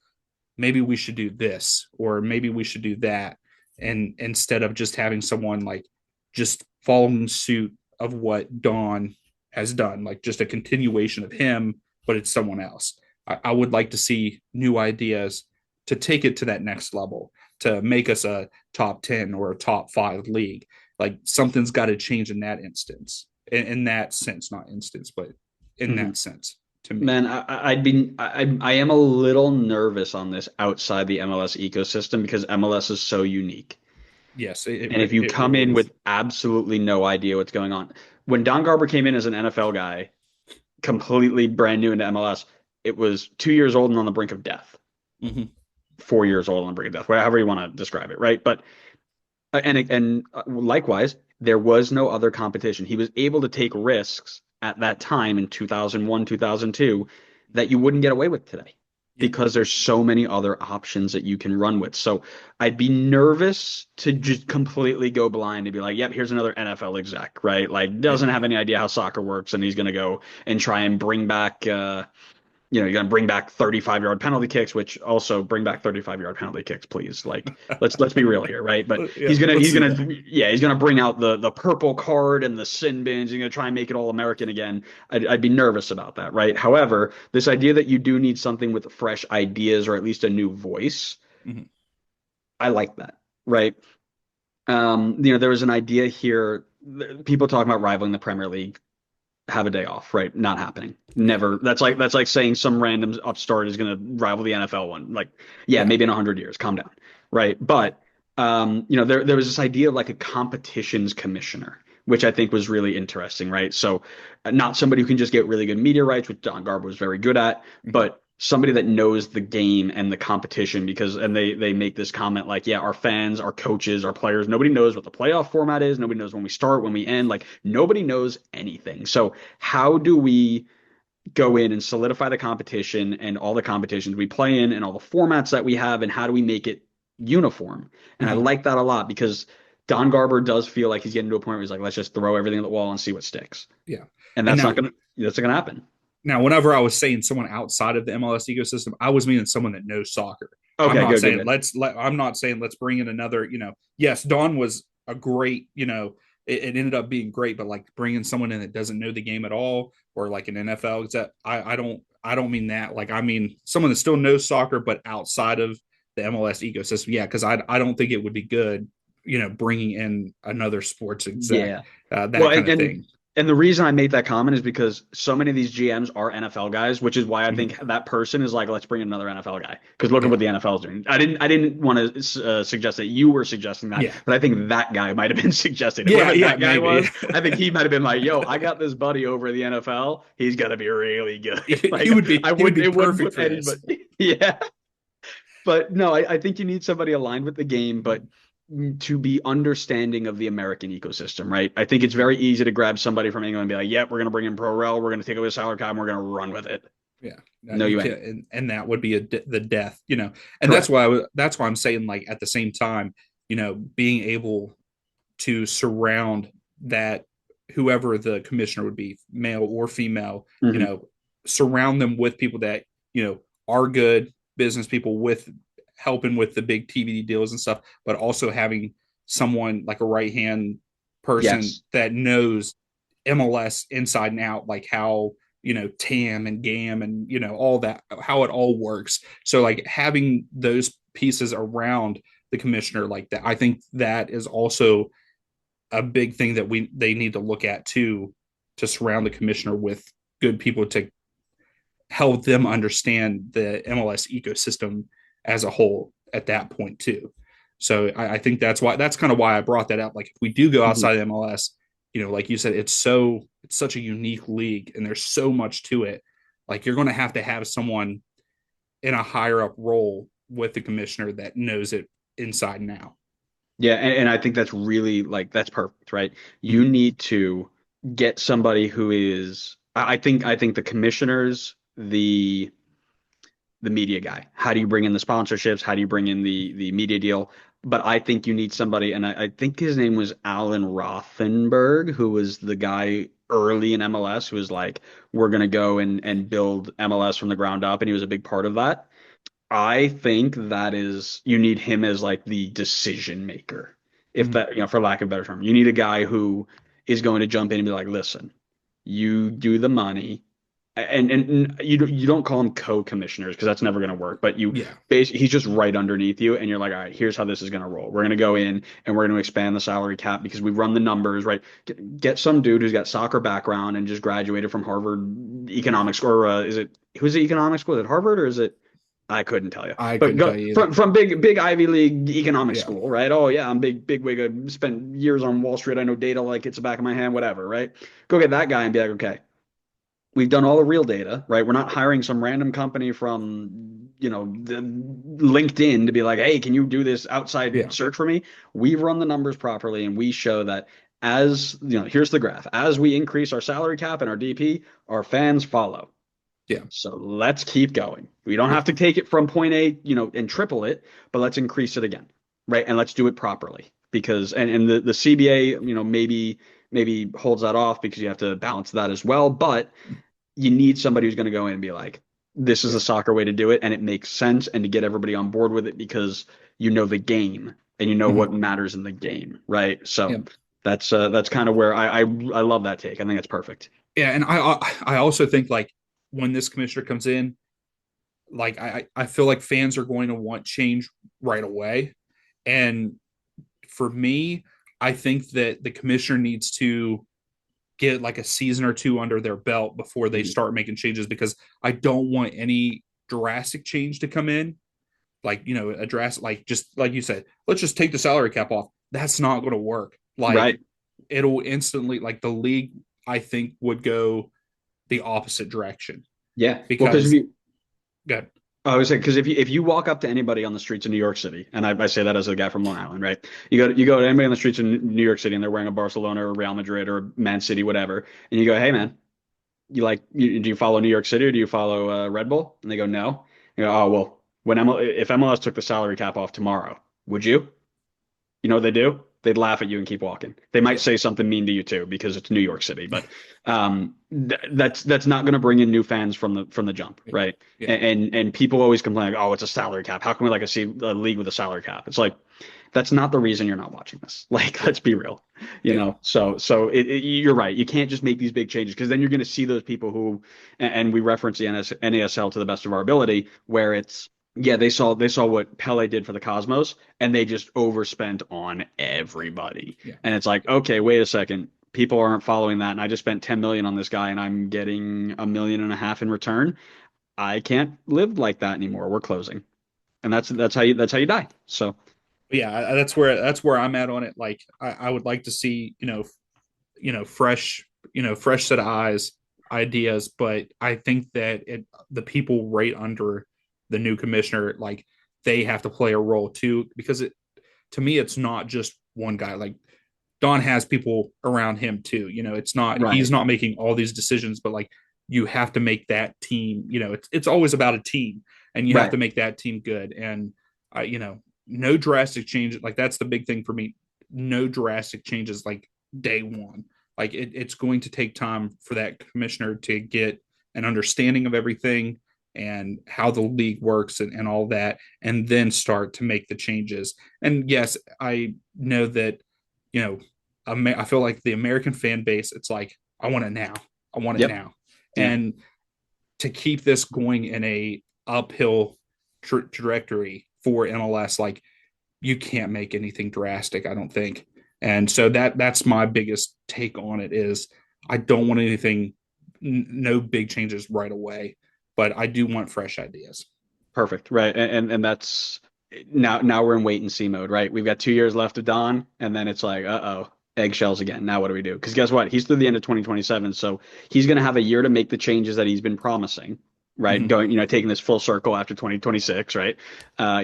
maybe we should do this, or maybe we should do that, and instead of just having someone like just following suit of what Don has done, like just a continuation of him, but it's someone else. I would like to see new ideas to take it to that next level, to make us a top 10 or a top 5 league. Like something's got to change in that instance, in that sense, not instance, but in that sense to me. Man, I am a little nervous on this outside the MLS ecosystem because MLS is so unique. Yes, And if you it come really in is. with absolutely no idea what's going on, when Don Garber came in as an NFL guy, completely brand new into MLS, it was 2 years old and on the brink of death, Mm-hmm. 4 years old on the brink of death, however you want to describe it, right? But likewise, there was no other competition. He was able to take risks at that time in 2001, 2002 that you wouldn't get away with today Yeah. because there's so many other options that you can run with. So I'd be nervous to just completely go blind and be like, yep, here's another NFL exec, right? Like Yeah. doesn't have any idea how soccer works and he's going to go and try and bring back you're going to bring back 35-yard penalty kicks, which also bring back 35-yard penalty kicks, please. Like, let's be real here, right? But Yeah, let's do that. he's gonna bring out the purple card and the sin bins. He's gonna try and make it all American again. I'd be nervous about that, right? However, this idea that you do need something with fresh ideas or at least a new voice, Mm-hmm. I like that, right? There was an idea here. People talking about rivaling the Premier League, have a day off, right? Not happening. Yeah. Never. That's like saying some random upstart is going to rival the NFL one. Like, yeah, Yeah. maybe in 100 years. Calm down, right? But there was this idea of like a competitions commissioner, which I think was really interesting, right? So, not somebody who can just get really good media rights, which Don Garber was very good at, Mm-hmm. but somebody that knows the game and the competition and they make this comment like, yeah, our fans, our coaches, our players, nobody knows what the playoff format is, nobody knows when we start, when we end, like nobody knows anything. So how do we go in and solidify the competition and all the competitions we play in and all the formats that we have, and how do we make it uniform? And I Mm-hmm. like that a lot because Don Garber does feel like he's getting to a point where he's like, let's just throw everything at the wall and see what sticks. Yeah. And And that's not gonna happen. now, whenever I was saying someone outside of the MLS ecosystem, I was meaning someone that knows soccer. I'm Okay, not good, good, saying good. I'm not saying let's bring in another, yes, Don was a great, it ended up being great, but like bringing someone in that doesn't know the game at all, or like an NFL exec, I don't mean that. Like, I mean someone that still knows soccer, but outside of the MLS ecosystem. Yeah. Cause I don't think it would be good, bringing in another sports exec, Yeah. Well, that kind of thing. and the reason I made that comment is because so many of these GMs are NFL guys, which is why I Mm-hmm. think that person is like, let's bring in another NFL guy. Because look at what Yeah. the NFL is doing. I didn't want to suggest that you were suggesting that, Yeah. but I think that guy might have been suggesting it. Yeah. Whoever Yeah. that guy Maybe. was, I think he might have been like, yo, I got this buddy over at the NFL. He's gonna be really good. he Like would be I he would wouldn't be it wouldn't perfect put for this. anybody. Yeah. But no, I think you need somebody aligned with the game, but to be understanding of the American ecosystem, right? I think it's very easy to grab somebody from England and be like, yep, we're going to bring in Pro Rel, we're going to take away salary cap, and we're going to run with it. Yeah, No, you you can, ain't. and that would be the death, and Correct. that's why I'm saying, like, at the same time, being able to surround that, whoever the commissioner would be, male or female, Hmm. surround them with people that are good business people, with helping with the big TV deals and stuff, but also having someone like a right hand person Yes. that knows MLS inside and out, like how, TAM and GAM and, all that, how it all works. So like having those pieces around the commissioner like that, I think that is also a big thing that they need to look at too, to surround the commissioner with good people to help them understand the MLS ecosystem as a whole at that point too. So I think that's kind of why I brought that up. Like if we do go Mhm. outside of MLS, like you said, it's such a unique league and there's so much to it. Like you're going to have someone in a higher up role with the commissioner that knows it inside and out. Yeah, and I think that's really like that's perfect, right? You Mm-hmm. need to get somebody who is I think the commissioners, the media guy. How do you bring in the sponsorships? How do you bring in the media deal? But I think you need somebody, and I think his name was Alan Rothenberg, who was the guy early in MLS who was like, we're gonna go and build MLS from the ground up, and he was a big part of that. I think that is you need him as like the decision maker. If Mm-hmm. that, for lack of a better term, you need a guy who is going to jump in and be like, listen, you do the money, and you don't call them co-commissioners because that's never going to work. But Yeah. he's just right underneath you, and you're like, all right, here's how this is going to roll. We're going to go in and we're going to expand the salary cap because we run the numbers right. Get some dude who's got soccer background and just graduated from Harvard economics, or is it who's the economics school? Is it Harvard or is it? I couldn't tell you, I but couldn't tell go you either. from big Ivy League economics Yeah. school, right? Oh yeah, I'm big wig. I spent years on Wall Street. I know data like it's the back of my hand, whatever, right? Go get that guy and be like, okay, we've done all the real data, right? We're not hiring some random company from, the LinkedIn to be like, hey, can you do this outside Yeah. search for me? We run the numbers properly and we show that here's the graph. As we increase our salary cap and our DP, our fans follow. Yeah. So let's keep going. We don't Yeah. have to take it from point A, and triple it, but let's increase it again, right? And let's do it properly because and the CBA, maybe holds that off because you have to balance that as well. But you need somebody who's going to go in and be like, this is Yeah. the soccer way to do it, and it makes sense, and to get everybody on board with it because you know the game and you know Mm-hmm. what matters in the game, right? Yeah. So that's kind of where I love that take. I think it's perfect. Yeah. And I also think like when this commissioner comes in, like I feel like fans are going to want change right away. And for me, I think that the commissioner needs to get like a season or two under their belt before they Mhm. start making changes, because I don't want any drastic change to come in. Like, a drastic, like just like you said, let's just take the salary cap off. That's not going to work. Like, Right. it'll instantly, like, the league, I think, would go the opposite direction Yeah. Well, because if because, you good. I would say because if you walk up to anybody on the streets of New York City, and I say that as a guy from Long Island, right? You go to anybody on the streets of New York City, and they're wearing a Barcelona or Real Madrid or Man City, whatever, and you go, "Hey, man, do you follow New York City or do you follow Red Bull?" And they go, "No." You go, "Oh well, if MLS took the salary cap off tomorrow, would you?" You know what they do? They'd laugh at you and keep walking. They might Yeah. say something mean to you too because it's New York City, but that's not going to bring in new fans from the jump, Yeah. right? Yeah. And people always complain, like, oh, it's a salary cap. How can we like a league with a salary cap? It's like that's not the reason you're not watching this. Like, Yeah. let's be real, Yeah. So you're right. You can't just make these big changes because then you're going to see those people who, and we reference the NASL to the best of our ability, where it's yeah, they saw what Pele did for the Cosmos, and they just overspent on everybody. Yeah. And it's like, okay, wait a second. People aren't following that, and I just spent 10 million on this guy, and I'm getting 1.5 million in return. I can't live like that anymore. We're closing, and that's how you die. So Yeah. That's where I'm at on it. Like, I would like to see, fresh, fresh set of eyes, ideas. But I think that the people right under the new commissioner, like, they have to play a role too, because to me, it's not just one guy. Like, Don has people around him too. He's right, not making all these decisions, but like, you have to make that team. It's always about a team, and you have right. to make that team good. And no drastic change. Like, that's the big thing for me. No drastic changes like day one. Like, it's going to take time for that commissioner to get an understanding of everything and how the league works and all that, and then start to make the changes. And yes, I know that, you know, I feel like the American fan base, it's like, I want it now. I want it Yep. now. Yeah. And to keep this going in a uphill trajectory for MLS, like, you can't make anything drastic, I don't think. And so that's my biggest take on it is I don't want anything, no big changes right away, but I do want fresh ideas. Perfect. Right. And that's now we're in wait and see mode, right? We've got 2 years left of Don, and then it's like, uh-oh, eggshells again. Now what do we do? Because guess what? He's through the end of 2027, so he's going to have a year to make the changes that he's been promising, right? Mm-hmm. Going, taking this full circle after 2026, right?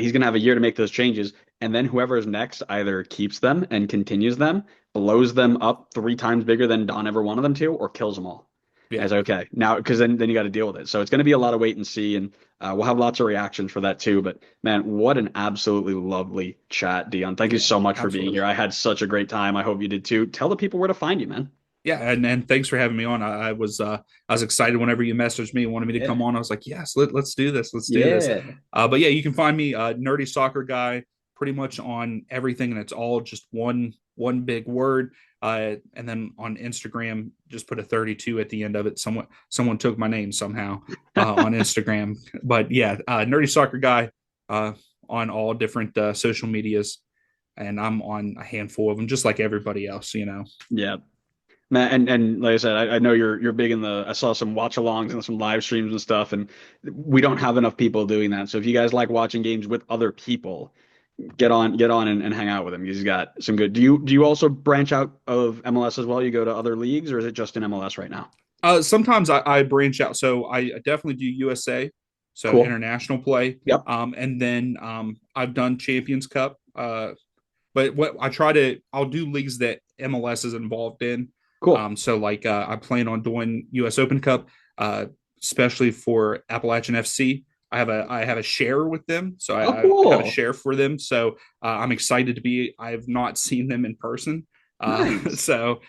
He's going to have a year to make those changes, and then whoever is next either keeps them and continues them, blows them up 3 times bigger than Don ever wanted them to, or kills them all. Yeah. As okay now, because then you got to deal with it. So it's going to be a lot of wait and see, and we'll have lots of reactions for that too. But man, what an absolutely lovely chat, Deon. Thank you Yeah, so much for being absolutely. here. I had such a great time. I hope you did too. Tell the people where to find you, man. Yeah, and thanks for having me on. I was excited whenever you messaged me and wanted me to Yeah. come on. I was like, yes, let's do this. Let's do this. Yeah. But yeah, you can find me, nerdy soccer guy, pretty much on everything, and it's all just one big word. And then on Instagram, just put a 32 at the end of it. Someone took my name somehow on Instagram. But yeah, nerdy soccer guy on all different social medias, and I'm on a handful of them, just like everybody else. Yeah. Man, and like I said, I know you're big in the. I saw some watch alongs and some live streams and stuff, and we don't have enough people doing that. So if you guys like watching games with other people, get on and hang out with him. He's got some good. Do you also branch out of MLS as well? You go to other leagues, or is it just in MLS right now? Sometimes I branch out. So I definitely do USA, so Cool. international play. Yep. And then I've done Champions Cup. But what I try to, I'll do leagues that MLS is involved in. Cool. So like I plan on doing US Open Cup, uh, especially for Appalachian FC. I have a share with them, so Oh, I have a cool. share for them. So I'm excited to be. I have not seen them in person, Nice. so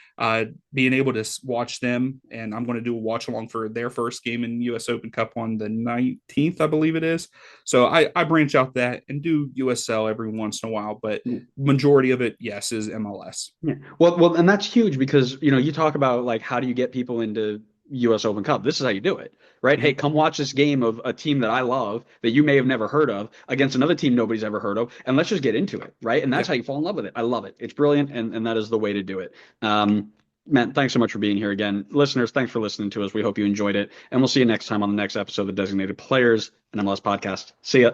being able to watch them, and I'm going to do a watch along for their first game in US Open Cup on the 19th, I believe it is. So I branch out that and do USL every once in a while, but majority of it, yes, is MLS. Yeah. Well, and that's huge because you talk about like how do you get people into U.S. Open Cup? This is how you do it, right? Hey, Mm-hmm. come watch this game of a team that I love that you may have never heard of against another team nobody's ever heard of, and let's just get into it, right? And that's Yeah. how you fall in love with it. I love it. It's brilliant, and that is the way to do it. Man, thanks so much for being here again, listeners. Thanks for listening to us. We hope you enjoyed it, and we'll see you next time on the next episode of the Designated Players and MLS podcast. See ya.